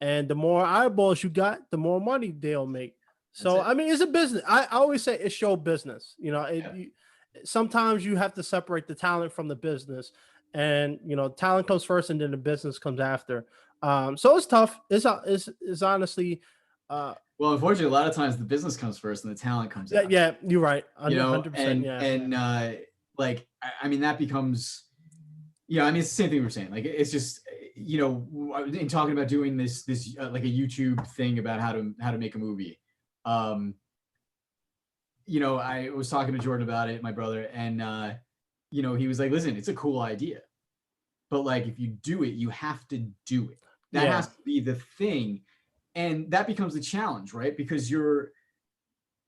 and the more eyeballs you got, the more money they'll make. So I mean, it's a business. I always say it's show business. You know, sometimes you have to separate the talent from the business, and you know, talent comes first, and then the business comes after. So it's tough. It's honestly. Well, unfortunately, a lot of times the business comes first and the talent comes Yeah, after. yeah, you're right. You know, 100%. Yeah, and like, I mean, that becomes, yeah, I mean, it's the same thing we're saying. Like, it's just, you know, in talking about doing this like a YouTube thing about how to make a movie. You know, I was talking to Jordan about it, my brother, and you know, he was like, "Listen, it's a cool idea, but like, if you do it, you have to do it. That has to be the thing." And that becomes the challenge, right? Because you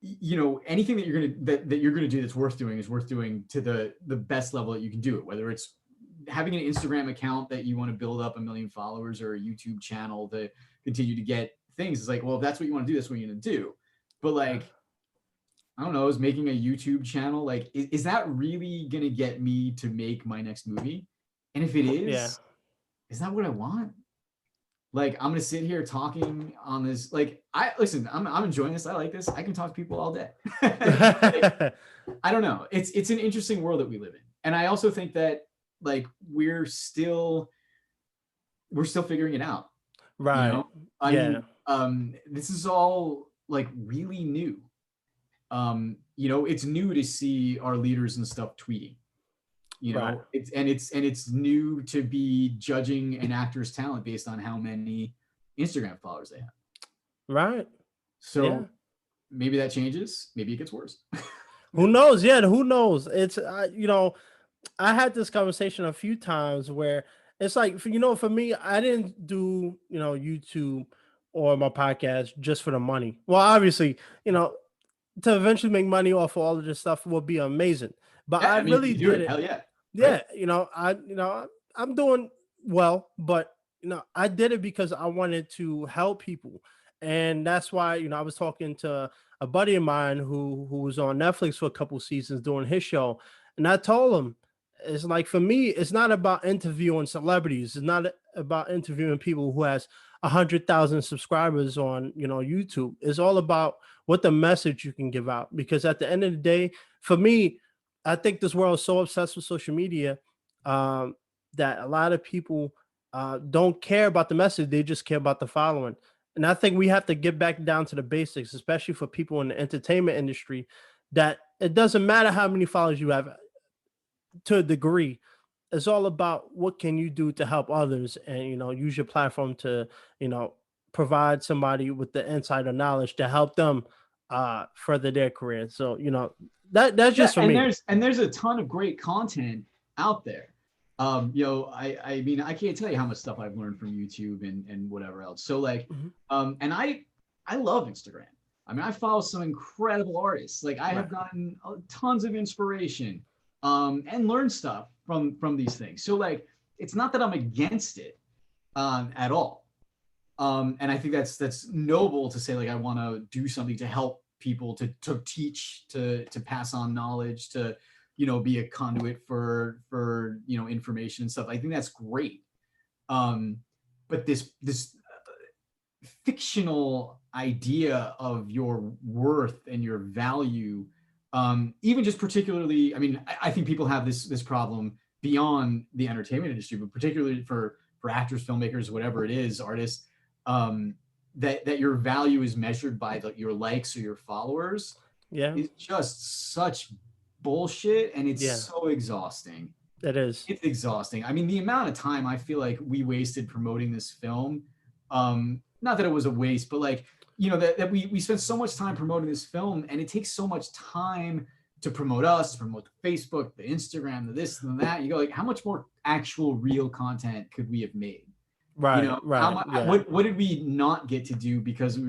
know, anything that you're gonna do that's worth doing is worth doing to the best level that you can do it. Whether it's having an Instagram account that you want to build up 1 million followers, or a YouTube channel to continue to get things, it's like, well, if that's what you want to do, that's what you're gonna do. But like, I don't know, is making a YouTube channel, like, is that really gonna get me to make my next movie? And if it is that what I want? Like, I'm gonna sit here talking on this. Like, I'm enjoying this. I like this. I can talk to people all day. Like, I don't know. It's an interesting world that we live in, and I also think that like we're still figuring it out. right. You know, I mean, this is all like really new. You know, it's new to see our leaders and stuff tweeting. You know, it's new to be judging an actor's talent based on how many Instagram followers they have. Right. So maybe that changes. Maybe it gets worse. Who knows? Yeah, who knows? It's you know, I had this conversation a few times where it's like, for, for me, I didn't do, YouTube or my podcast just for the money. Well, obviously, you know, to eventually make money off of all of this stuff would be amazing. But Yeah, I I mean, if really you do did it, it. hell yeah, right? Yeah, I'm doing well, but I did it because I wanted to help people. And that's why, I was talking to a buddy of mine who was on Netflix for a couple seasons doing his show. And I told him, it's like, for me, it's not about interviewing celebrities. It's not about interviewing people who has 100,000 subscribers on, YouTube. It's all about what the message you can give out. Because at the end of the day, for me, I think this world is so obsessed with social media, um, that a lot of people don't care about the message; they just care about the following. And I think we have to get back down to the basics, especially for people in the entertainment industry. That it doesn't matter how many followers you have, to a degree. It's all about what can you do to help others, and use your platform to you know provide somebody with the insight or knowledge to help them further their career. So that's Yeah, just for and me. there's a ton of great content out there. I mean, I can't tell you how much stuff I've learned from YouTube and whatever else. So like, Mhm. and I love Instagram. I mean, I follow some incredible artists. Like, I Right. have gotten tons of inspiration, and learned stuff from these things. So like, it's not that I'm against it, at all. And I think that's noble to say, like, I want to do something to help people, to teach, to pass on knowledge, to be a conduit for information and stuff. I think that's great. um but this fictional idea of your worth and your value, even just particularly, I mean, I think people have this problem beyond the entertainment industry, but particularly for actors, filmmakers, whatever it is, artists, um, that your value is measured by your likes or your followers Yeah. is just such bullshit, and it's Yeah. so exhausting. It is. It's exhausting. I mean, the amount of time I feel like we wasted promoting this film, not that it was a waste, but like, that we spent so much time promoting this film, and it takes so much time to promote us, to promote the Facebook, the Instagram, the this and that. You go, like, how much more actual real content could we have made? Right. How Right. much, Yeah. what did we not get to do because we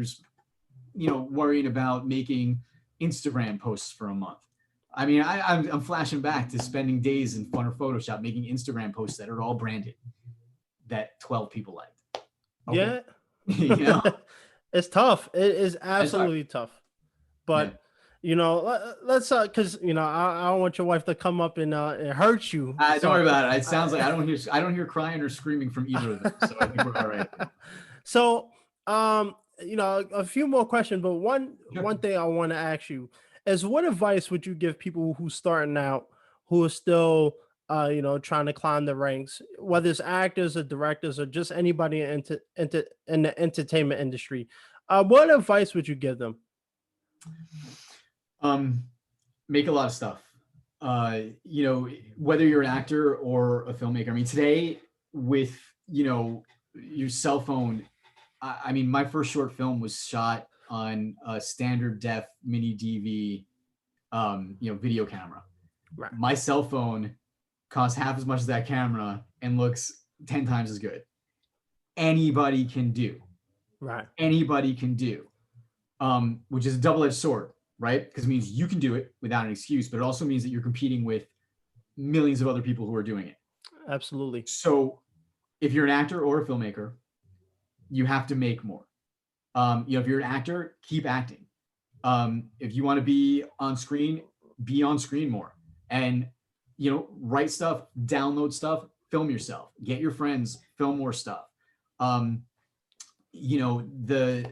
were worrying about making Instagram posts for a month? I mean, I'm flashing back to spending days in fun or Photoshop making Instagram posts that are all branded, that 12 people liked. Okay. Yeah. you know, It's tough. It is it's hard. absolutely tough. Yeah. But let's because I don't want your wife to come up and hurt you. Don't worry So about it. It sounds like I, I don't hear crying or screaming from either of them. So I think we're all right. so a few more questions, but Sure. one thing I want to ask you is, what advice would you give people who starting out, who are still trying to climb the ranks, whether it's actors or directors or just anybody in the entertainment industry? What advice would you give them? Um, make a lot of stuff. Whether you're an actor or a filmmaker. I mean, today with your cell phone. I mean, my first short film was shot on a standard def mini DV, video camera. Right. My cell phone costs half as much as that camera and looks 10 times as good. Anybody can do. Right. Anybody can do. Which is a double-edged sword, right? Because it means you can do it without an excuse, but it also means that you're competing with millions of other people who are doing it. Absolutely. So if you're an actor or a filmmaker, you have to make more. If you're an actor, keep acting. If you want to be on screen more, and write stuff, download stuff, film yourself, get your friends, film more stuff. Um, the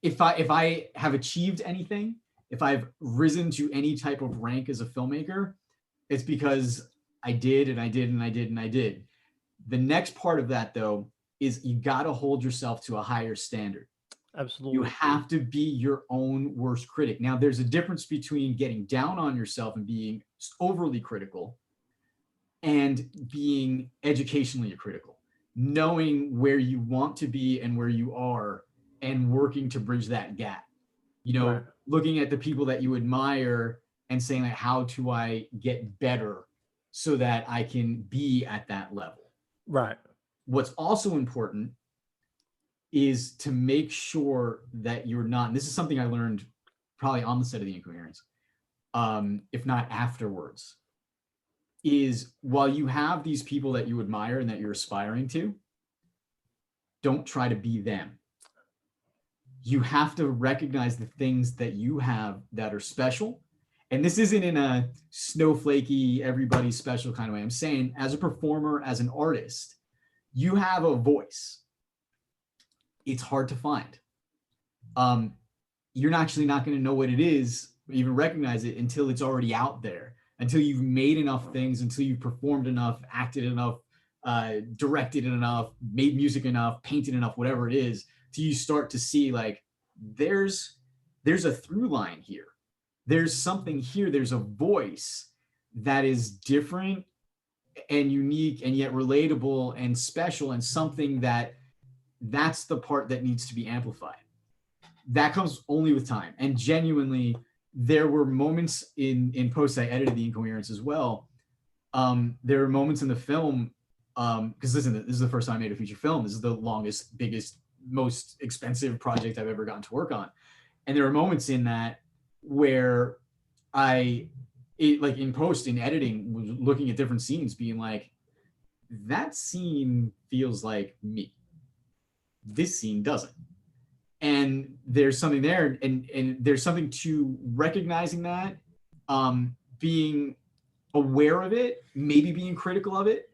if I have achieved anything, if I've risen to any type of rank as a filmmaker, it's because I did and I did and I did and I did. The next part of that, though, is you got to hold yourself to a higher standard. You Absolutely. have to be your own worst critic. Now, there's a difference between getting down on yourself and being overly critical and being educationally critical, knowing where you want to be and where you are and working to bridge that gap. Right. Looking at the people that you admire and saying like, how do I get better so that I can be at that level? Right. What's also important is to make sure that you're not, and this is something I learned probably on the set of the Incoherents, if not afterwards, is while you have these people that you admire and that you're aspiring to, don't try to be them. You have to recognize the things that you have that are special. And this isn't in a snowflakey, everybody's special kind of way. I'm saying, as a performer, as an artist, you have a voice. It's hard to find. You're actually not going to know what it is, or even recognize it until it's already out there, until you've made enough things, until you've performed enough, acted enough, directed enough, made music enough, painted enough, whatever it is, till you start to see like there's a through line here. There's something here. There's a voice that is different and unique and yet relatable and special, and something that's the part that needs to be amplified. That comes only with time. And genuinely, there were moments in post, I edited the Incoherents as well. There were moments in the film, because listen, this is the first time I made a feature film. This is the longest, biggest, most expensive project I've ever gotten to work on. And there were moments in that where like in post, in editing, was looking at different scenes, being like, that scene feels like me. This scene doesn't. And there's something there, and there's something to recognizing that, being aware of it, maybe being critical of it,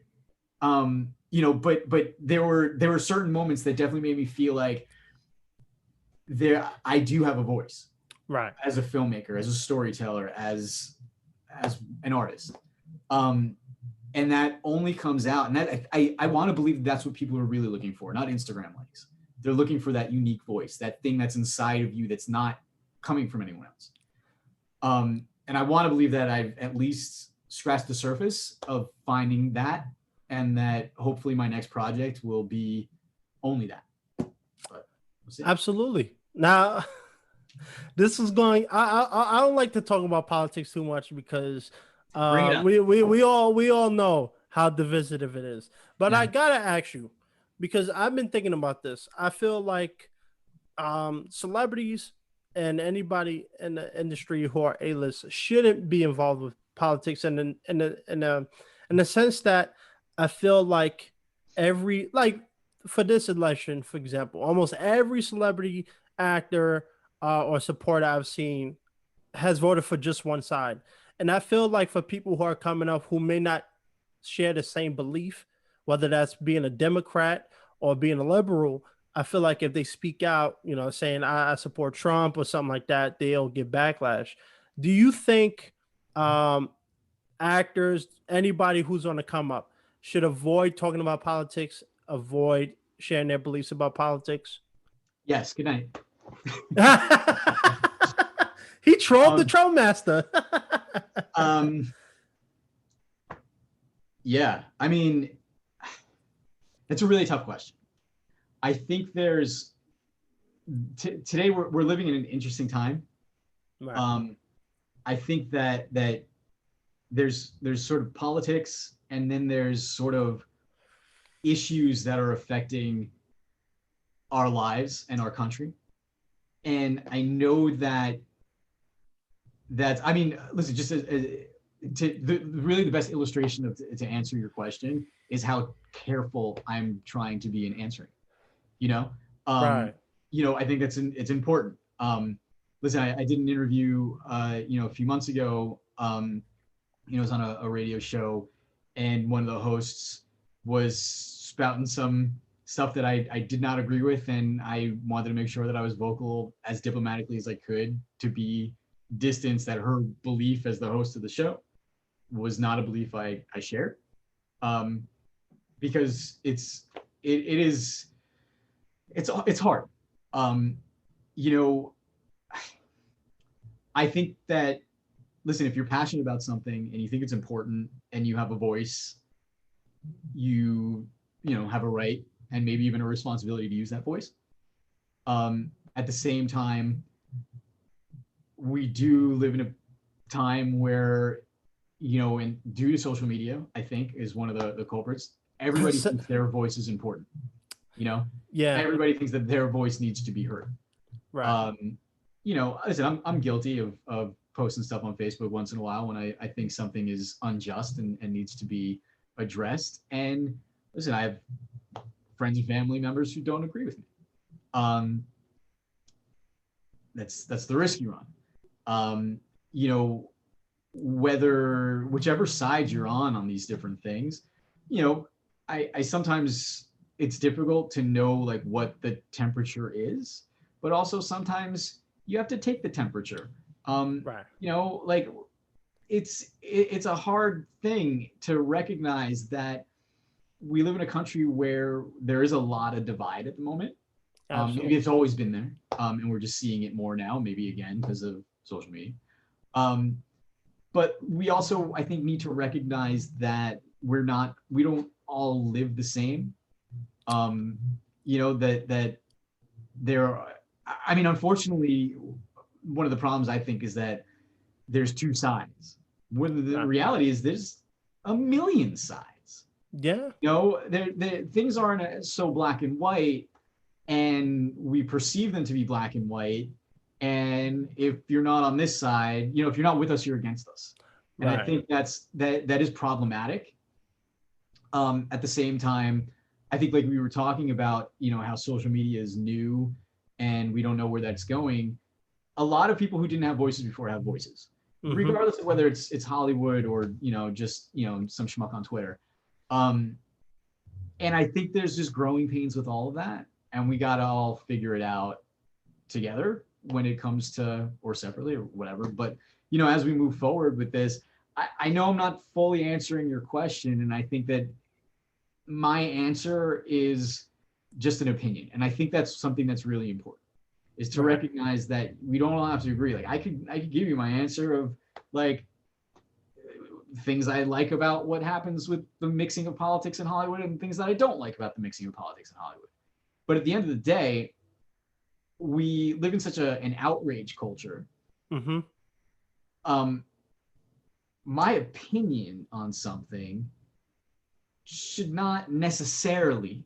but there were certain moments that definitely made me feel like I do have a voice, right, as a filmmaker, as a storyteller, as an artist, and that only comes out, and that I want to believe that's what people are really looking for, not Instagram likes. They're looking for that unique voice, that thing that's inside of you that's not coming from anyone else. And I want to believe that I've at least scratched the surface of finding that, and that hopefully my next project will be only that. But we'll absolutely. Now, this is going. I don't like to talk about politics too much because Bring it up. we all know how divisive it is. But Yeah. I gotta ask you, because I've been thinking about this. I feel like celebrities and anybody in the industry who are A-list shouldn't be involved with politics, and in the sense that I feel like every like for this election, for example, almost every celebrity, actor, or supporter I've seen has voted for just one side. And I feel like for people who are coming up who may not share the same belief, whether that's being a Democrat or being a liberal, I feel like if they speak out, saying I support Trump or something like that, they'll get backlash. Do you think actors, anybody who's on the come up, should avoid talking about politics, avoid sharing their beliefs about politics? Yes. Good night. He trolled the troll master. Yeah. I mean, it's a really tough question. I think there's today we're living in an interesting time. Right. I think that there's sort of politics, and then there's sort of issues that are affecting our lives and our country. And I know that's, I mean, listen, just really the best illustration to answer your question is how careful I'm trying to be in answering, Right. I think it's important. Listen, I did an interview, a few months ago, it was on a radio show, and one of the hosts was spouting some stuff that I did not agree with, and I wanted to make sure that I was vocal as diplomatically as I could to be distance that her belief as the host of the show was not a belief I shared, because it's hard. I think that, listen, if you're passionate about something and you think it's important and you have a voice, you have a right and maybe even a responsibility to use that voice. At the same time, we do live in a time where, and due to social media, I think is one of the culprits. Everybody thinks their voice is important. You know, Yeah. everybody thinks that their voice needs to be heard. Right. Listen, I'm guilty of posting stuff on Facebook once in a while when I think something is unjust and needs to be addressed. And listen, I have friends and family members who don't agree with me. Um, that's the risk you run. Um, you know, whichever side you're on these different things, I sometimes it's difficult to know like what the temperature is, but also sometimes you have to take the temperature. Right. Like it's a hard thing to recognize that we live in a country where there is a lot of divide at the moment. Maybe Absolutely. it's always been there, and we're just seeing it more now, maybe again because of social media. Um, but we also, I think, need to recognize that we don't all live the same. That there are, I mean, unfortunately, one of the problems I think is that there's two sides. When the Right. reality is there's a million sides. Yeah. Things aren't so black and white, and we perceive them to be black and white. And if you're not on this side, if you're not with us, you're against us. And I Right. think that is problematic. At the same time, I think like we were talking about, how social media is new and we don't know where that's going. A lot of people who didn't have voices before have voices, Mm-hmm. regardless of whether it's Hollywood or just some schmuck on Twitter. Um, and I think there's just growing pains with all of that, and we gotta all figure it out together when it comes to, or separately or whatever. But as we move forward with this, I know I'm not fully answering your question, and I think that my answer is just an opinion, and I think that's something that's really important, is to Right. recognize that we don't all have to agree. Like I could give you my answer of like things I like about what happens with the mixing of politics in Hollywood and things that I don't like about the mixing of politics in Hollywood. But at the end of the day, we live in such an outrage culture. Mm-hmm. Um, my opinion on something should not necessarily,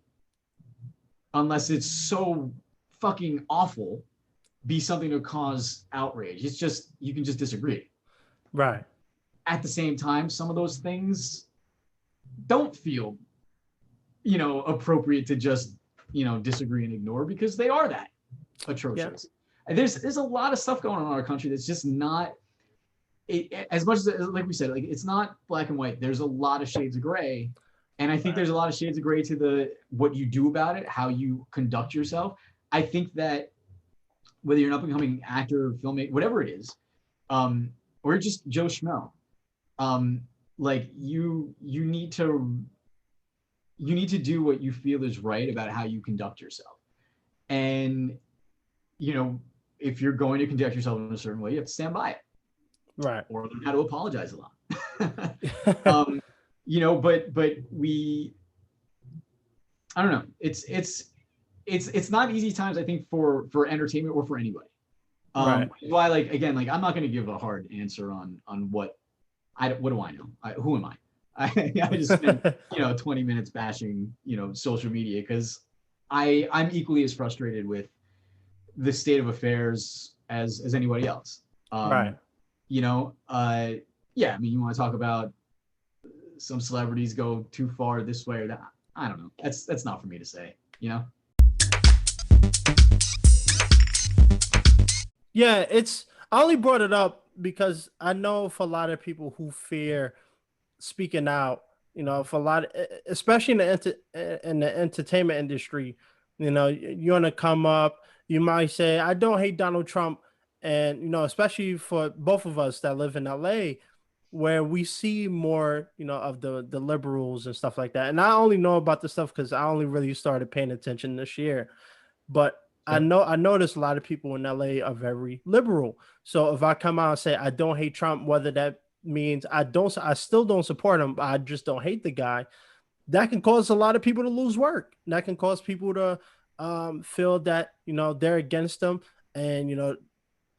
unless it's so fucking awful, be something to cause outrage. It's just you can just disagree. Right. At the same time, some of those things don't feel, appropriate to just, disagree and ignore because they are that Yeah. atrocious. And there's a lot of stuff going on in our country that's just not as much as like we said, like it's not black and white. There's a lot of shades of gray, and I think Right. there's a lot of shades of gray to the what you do about it, how you conduct yourself. I think that whether you're an up and coming actor, filmmaker, whatever it is, um, or just Joe Schmo, like you need to do what you feel is right about how you conduct yourself. And you know, if you're going to conduct yourself in a certain way, you have to stand by it Right. or learn how to apologize a lot. But I don't know. It's not easy times, I think, for entertainment or for anybody. Right. Why, like, again, like I'm not going to give a hard answer on what do I know? Who am I? I just spent 20 minutes bashing social media because I'm equally as frustrated with the state of affairs as anybody else. Right. You know, yeah. I mean, you want to talk about some celebrities go too far this way or that? I don't know. That's not for me to say. You know. Yeah, I only brought it up because I know for a lot of people who fear speaking out, for a lot, especially in in the entertainment industry, you're gonna come up, you might say, "I don't hate Donald Trump," and especially for both of us that live in LA, where we see more, of the liberals and stuff like that. And I only know about this stuff because I only really started paying attention this year. But Fair. I notice a lot of people in LA are very liberal. So if I come out and say I don't hate Trump, whether that means I still don't support him, I just don't hate the guy, that can cause a lot of people to lose work. That can cause people to feel that they're against them, and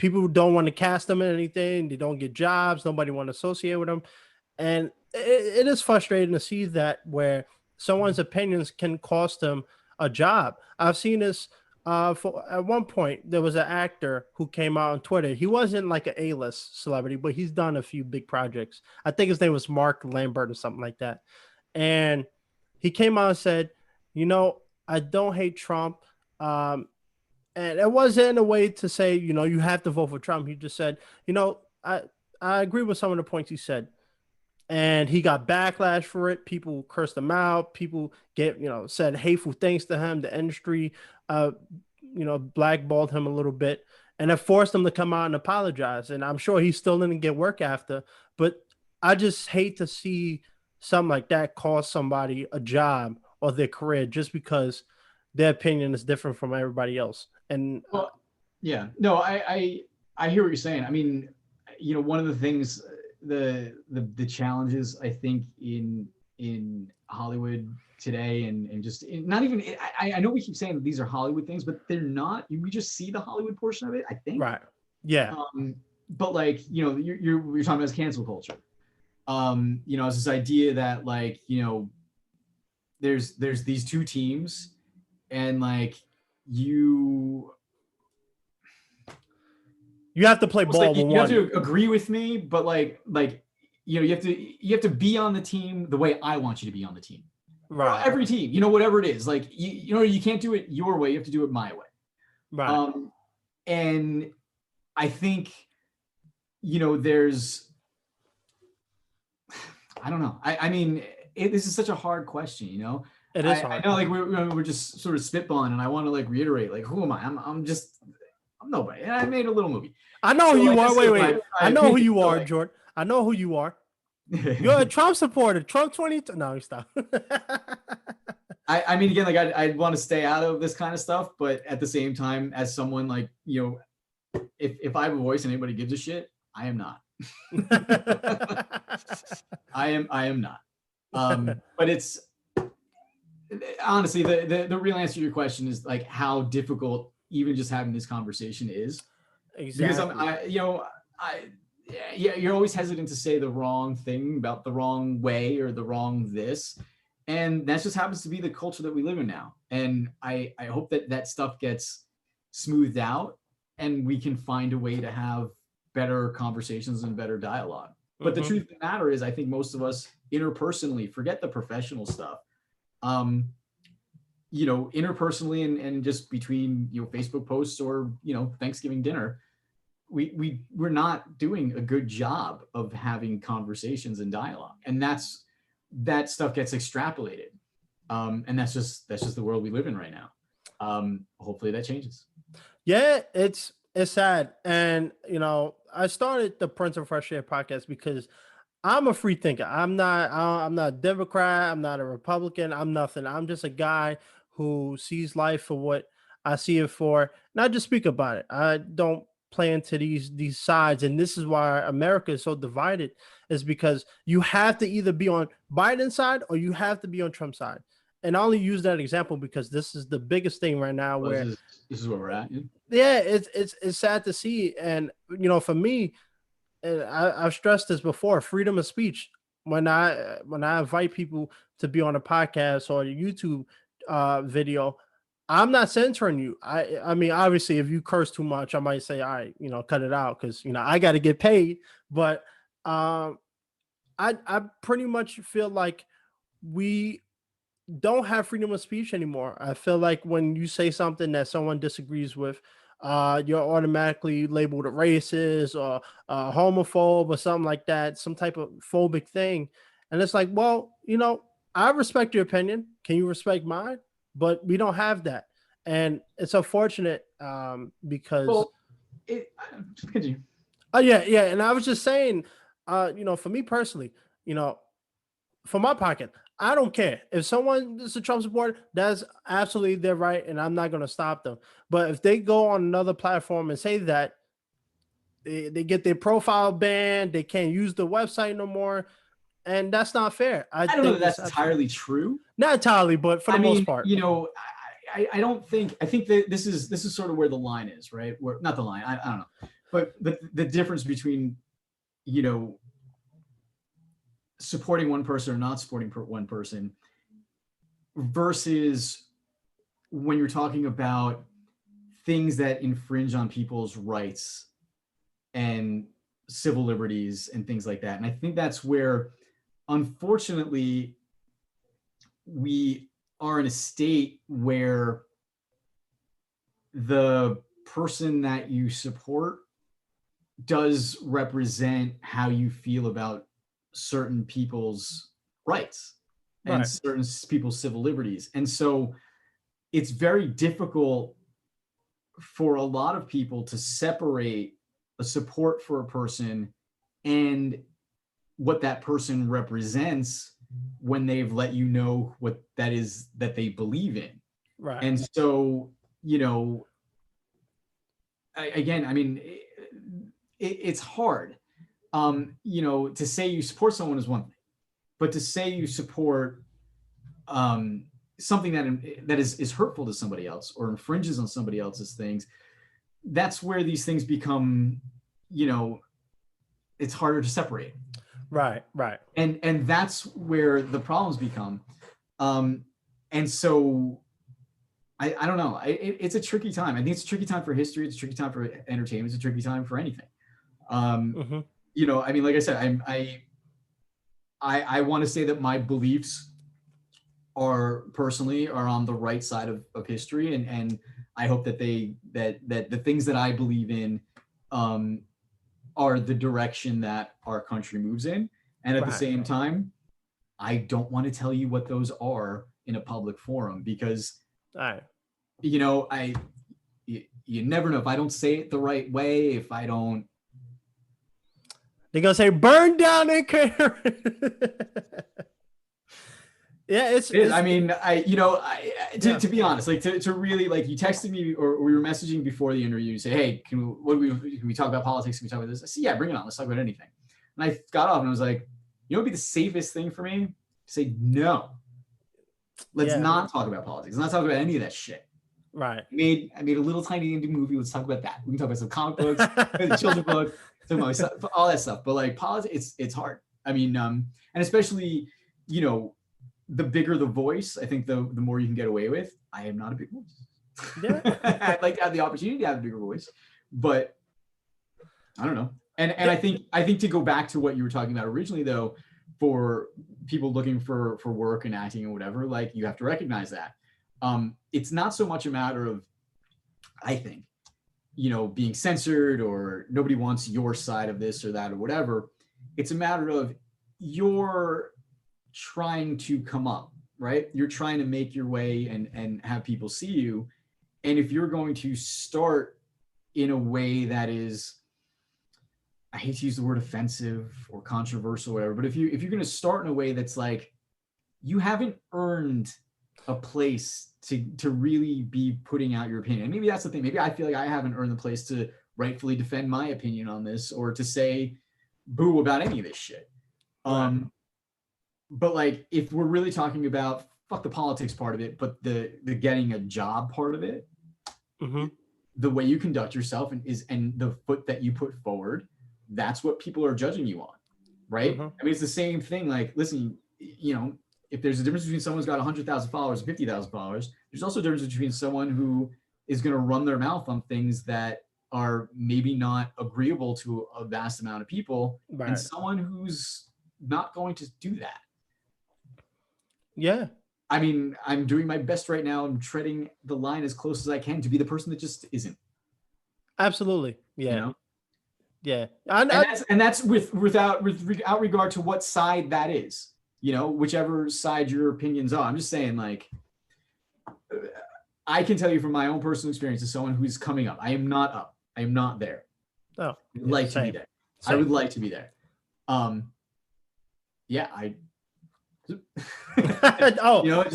people don't want to cast them in anything. They don't get jobs. Nobody want to associate with them. And it is frustrating to see that where someone's opinions can cost them a job. I've seen this. For at one point, there was an actor who came out on Twitter. He wasn't like an A-list celebrity, but he's done a few big projects. I think his name was Mark Lambert or something like that. And he came out and said, I don't hate Trump. And it wasn't in a way to say, you have to vote for Trump. He just said, I agree with some of the points he said. And he got backlash for it. People cursed him out. People said hateful things to him. The industry, blackballed him a little bit, and it forced him to come out and apologize. And I'm sure he still didn't get work after. But I just hate to see something like that cost somebody a job or their career just because their opinion is different from everybody else. And yeah, no, I hear what you're saying. I mean, one of the things, the challenges I think in Hollywood today, and just not even, I know we keep saying that these are Hollywood things, but they're not. We just see the Hollywood portion of it, I think. Right. Yeah. But like, you're talking about as cancel culture. It's this idea that like, there's these two teams, and like you have to play ball. Like you have to agree with me, but like you have to be on the team the way I want you to be on the team. Right. Every team, whatever it is, like you can't do it your way. You have to do it my way. Right. And I think there's, I don't know. I mean, this is such a hard question. It is hard. I know, like we're just sort of spitballing, and I want to like reiterate, like, who am I? I'm nobody. And I made a little movie. I know who you are. Wait. I know who you are, Jordan. I know who you are. You're a Trump supporter. Trump 22. No, stop. I mean, again, like I want to stay out of this kind of stuff, but at the same time, as someone like, if I have a voice and anybody gives a shit, I am not. I am not. But it's honestly the real answer to your question is like how difficult even just having this conversation is. Exactly. Because you're always hesitant to say the wrong thing about the wrong way or the wrong this. And that just happens to be the culture that we live in now. And I hope that stuff gets smoothed out and we can find a way to have better conversations and better dialogue. But the truth of the matter is, I think most of us interpersonally, forget the professional stuff, interpersonally and just between, Facebook posts or, Thanksgiving dinner, we're not doing a good job of having conversations and dialogue. And that stuff gets extrapolated. And that's just the world we live in right now. Hopefully that changes. Yeah, it's sad. And, I started the Prince of Fresh Air podcast because I'm a free thinker. I'm not a Democrat. I'm not a Republican. I'm nothing. I'm just a guy who sees life for what I see it for. And I just speak about it. I don't play into these sides. And this is why America is so divided, is because you have to either be on Biden's side or you have to be on Trump's side. And I only use that example because this is the biggest thing right now. Where this is where we're at. Yeah, it's sad to see. And for me, and I've stressed this before, freedom of speech. When I invite people to be on a podcast or a YouTube video, I'm not censoring you. I mean, obviously, if you curse too much, I might say, all right, cut it out because I got to get paid. But I pretty much feel like we don't have freedom of speech anymore. I feel like when you say something that someone disagrees with, you're automatically labeled a racist or a homophobe or something like that, some type of phobic thing. And it's like, well, I respect your opinion. Can you respect mine? But we don't have that. And it's unfortunate because continue. Oh yeah. And I was just saying, for me personally, for my pocket, I don't care. If someone is a Trump supporter, that's absolutely their right, and I'm not going to stop them. But if they go on another platform and say that, they get their profile banned, they can't use the website no more, and that's not fair. I don't know that that's entirely true. Not entirely, but for the most part. I don't think. I think that this is sort of where the line is, right? Where not the line. I don't know. but the difference between, you know, supporting one person or not supporting one person versus when you're talking about things that infringe on people's rights and civil liberties and things like that. And I think that's where, unfortunately, we are in a state where the person that you support does represent how you feel about certain people's rights and Right. certain people's civil liberties. And so it's very difficult for a lot of people to separate a support for a person and what that person represents when they've let you know what that is that they believe in. Right. And so, you know, again, I mean, it's hard. You know, to say you support someone is one thing, but to say you support something that is hurtful to somebody else or infringes on somebody else's things, that's where these things become, you know, it's harder to separate. Right. Right. And that's where the problems become. And so I don't know. It's a tricky time. I think it's a tricky time for history. It's a tricky time for entertainment. It's a tricky time for anything. Mm-hmm. You know, I mean, like I said, I want to say that my beliefs are personally are on the right side of history, and I hope that that the things that I believe in are the direction that our country moves in. And at the Right. same time, I don't want to tell you what those are in a public forum because, All right. you know, you never know if I don't say it the right way, if I don't. They're gonna say burn down Incoherents. Yeah, I mean, yeah. to be honest, like to really, like, you texted me or we were messaging before the interview, you say, hey, can we talk about politics? Can we talk about this? I said, yeah, bring it on. Let's talk about anything. And I got off and I was like, you know, what would be the safest thing for me? Say, no, let's not talk about politics. Let's not talk about any of that shit. Right. I made a little tiny indie movie. Let's talk about that. We can talk about some comic books, children's books, all that stuff. But like politics, it's hard. I mean, and especially, you know, the bigger the voice, I think the more you can get away with. I am not a big voice. Yeah. I'd like to have the opportunity to have a bigger voice, but I don't know. And I think to go back to what you were talking about originally, though, for people looking for work and acting and whatever, like, you have to recognize that. It's not so much a matter of, I think, you know, being censored or nobody wants your side of this or that or whatever. It's a matter of you're trying to come up, right? You're trying to make your way and have people see you. And if you're going to start in a way that is, I hate to use the word offensive or controversial or whatever, but if you're going to start in a way that's like, you haven't earned a place to really be putting out your opinion. And maybe that's the thing. Maybe I feel like I haven't earned the place to rightfully defend my opinion on this or to say boo about any of this shit. Right. But like, if we're really talking about fuck the politics part of it, but the getting a job part of it, mm-hmm. the way you conduct yourself and the foot that you put forward, that's what people are judging you on, right? Mm-hmm. I mean, it's the same thing. Like, listen, you know, if there's a difference between someone who's got 100,000 followers and 50,000 followers, there's also a difference between someone who is going to run their mouth on things that are maybe not agreeable to a vast amount of people, right, and someone who's not going to do that. Yeah. I mean, I'm doing my best right now. I'm treading the line as close as I can to be the person that just isn't. Absolutely. Yeah. You know? Yeah. And that's without regard to what side that is, you know, whichever side your opinions are. I'm just saying, like, I can tell you from my own personal experience as someone who's coming up, I am not up. I am not there. Oh, I would like to be there. Same. I would like to be there. Yeah, oh, you know,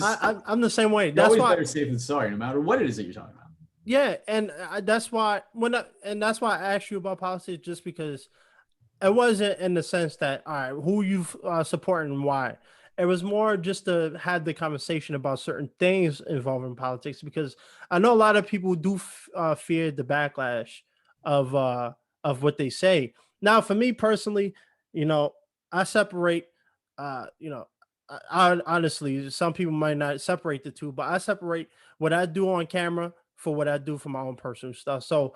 I'm the same way. That's why better safe than sorry, no matter what it is that you're talking about. Yeah, and that's why that's why I asked you about politics, just because it wasn't in the sense that, all right, who you supporting and why. It was more just to have the conversation about certain things involving politics, because I know a lot of people do fear the backlash of of what they say. Now, for me personally, you know, I separate, you know, I honestly, some people might not separate the two, but I separate what I do on camera for what I do for my own personal stuff. So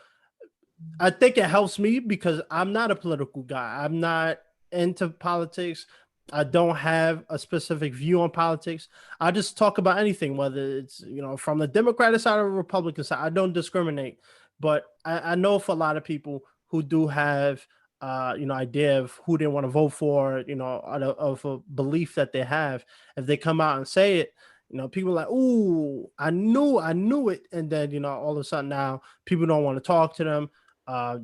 I think it helps me because I'm not a political guy. I'm not into politics. I don't have a specific view on politics. I just talk about anything, whether it's, from the Democratic side or the Republican side. I don't discriminate. But I know for a lot of people who do have idea of who they want to vote for, of a belief that they have, if they come out and say it, people are like, "Ooh, I knew it," and then all of a sudden now people don't want to talk to them. uh,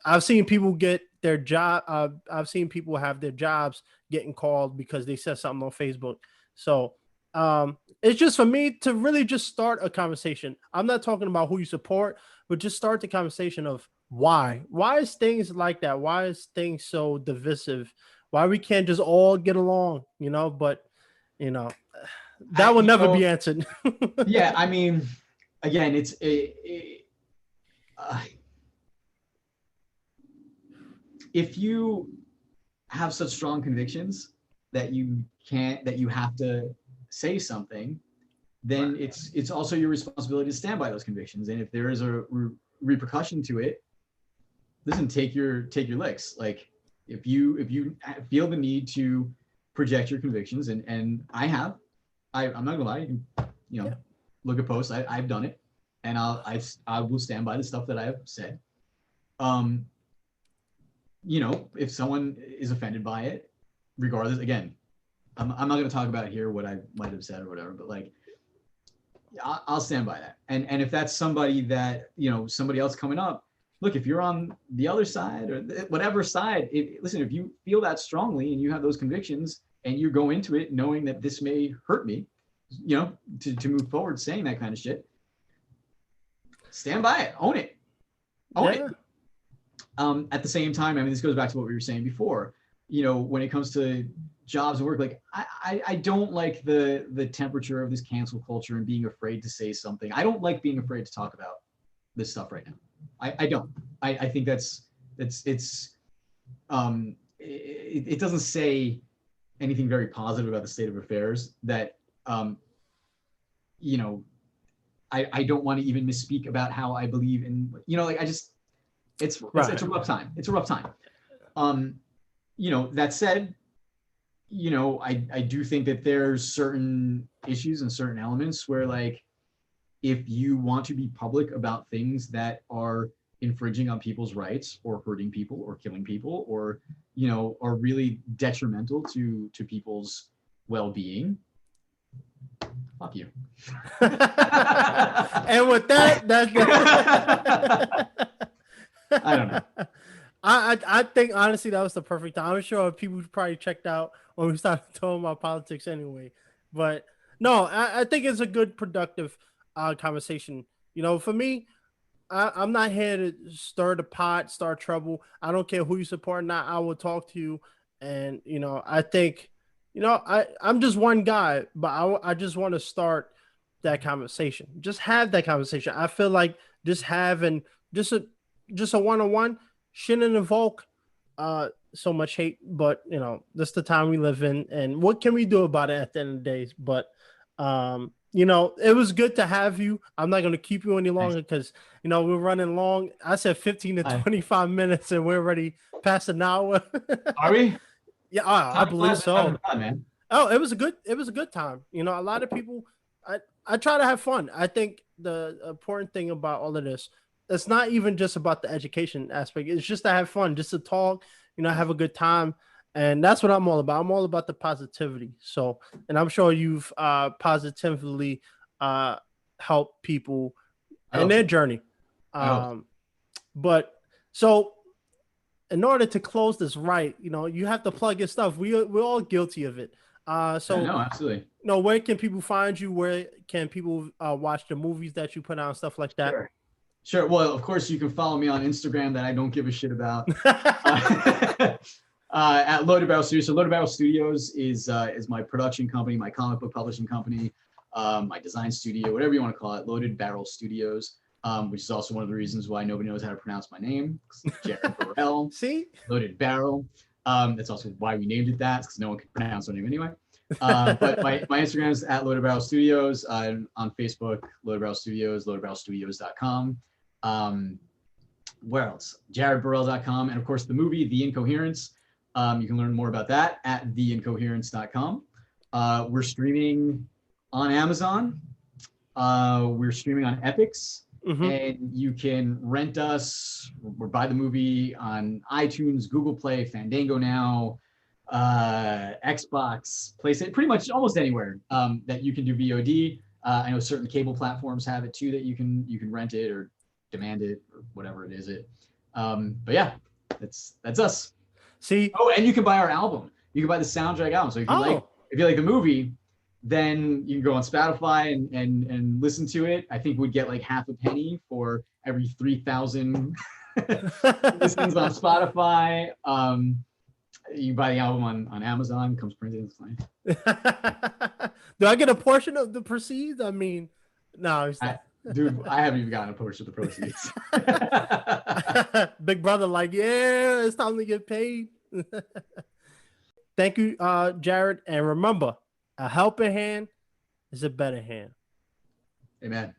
I've seen people get their job. I've seen people have their jobs getting called because they said something on Facebook. So it's just for me to really just start a conversation. I'm not talking about who you support, but just start the conversation of why. Why is things like that? Why is things so divisive? Why we can't just all get along? But you know that will never be answered. Yeah, I mean, again, if you have such strong convictions that you have to say something, then it's also your responsibility to stand by those convictions. And if there is a repercussion to it, listen, take your licks. Like if you feel the need to project your convictions, and I'm not gonna lie, you can look at posts. I've done it, and I will stand by the stuff that I've said. If someone is offended by it, regardless, again, I'm not going to talk about here what I might have said or whatever, but like, I'll stand by that. And if that's somebody that, somebody else coming up, look, if you're on the other side or whatever side, listen, if you feel that strongly and you have those convictions and you go into it knowing that this may hurt me, to move forward saying that kind of shit, stand by it, own it. At the same time, I mean, this goes back to what we were saying before, when it comes to jobs and work, like I don't like the temperature of this cancel culture and being afraid to say something. I don't like being afraid to talk about this stuff right now. I don't. I think it doesn't say anything very positive about the state of affairs that, I don't want to even misspeak about how I believe in, it's a rough time. It's a rough time. That said, I do think that there's certain issues and certain elements where, like, if you want to be public about things that are infringing on people's rights or hurting people or killing people or, are really detrimental to people's well-being, fuck you. And with that, I don't know. I think honestly that was the perfect time. I'm sure people probably checked out when we started talking about politics anyway. But no, I think it's a good productive conversation. For me, I'm not here to stir the pot, start trouble. I don't care who you support or not. I will talk to you. And, I think, I'm just one guy, but I just want to start that conversation. Just have that conversation. I feel like just having just a one-on-one shouldn't evoke so much hate, but that's the time we live in, and what can we do about it at the end of the day? But it was good to have you. I'm not going to keep you any longer because we're running long. I said 15 to 25 minutes and we're already past an hour. Are we? Yeah, I believe so. Man. Oh, it was a good time. A lot of people, I try to have fun. I think the important thing about all of this, it's not even just about the education aspect. It's just to have fun, just to talk, have a good time. And that's what I'm all about. I'm all about the positivity. So, and I'm sure you've positively helped people in their journey. But so in order to close this right, you have to plug your stuff. We're all guilty of it. So no, absolutely. Where can people find you? Where can people watch the movies that you put out and stuff like that? Sure. Well, of course, you can follow me on Instagram that I don't give a shit about. At Loaded Barrel Studios. So Loaded Barrel Studios is my production company, my comic book publishing company, my design studio, whatever you want to call it. Loaded Barrel Studios. which is also one of the reasons why nobody knows how to pronounce my name. Jared Barel. See? Loaded Barrel. That's also why we named it that, because no one can pronounce our name anyway. But my Instagram is at Loaded Barrel Studios. On Facebook, Loaded Barrel Studios, loadedbarrelstudios.com. Where else? JaredBarel.com. And of course, the movie, The Incoherents. You can learn more about that at theincoherents.com. We're streaming on Amazon. We're streaming on Epix. And you can rent us or buy the movie on iTunes, Google Play, Fandango Now, Xbox, PlayStation, pretty much almost anywhere that you can do VOD. I know certain cable platforms have it too, that you can rent it or demand it or whatever it is. But yeah, that's us. See? Oh, and you can buy our album. You can buy the soundtrack album. So if you like the movie, then you can go on Spotify and listen to it. I think we'd get like half a penny for every 3,000 listens on Spotify. You buy the album on Amazon, comes printed, it's fine. Do I get a portion of the proceeds? I mean, no. Dude, I haven't even gotten a portion of the proceeds. Big brother, like, yeah, it's time to get paid. Thank you, Jared. And remember, a helping hand is a better hand. Amen.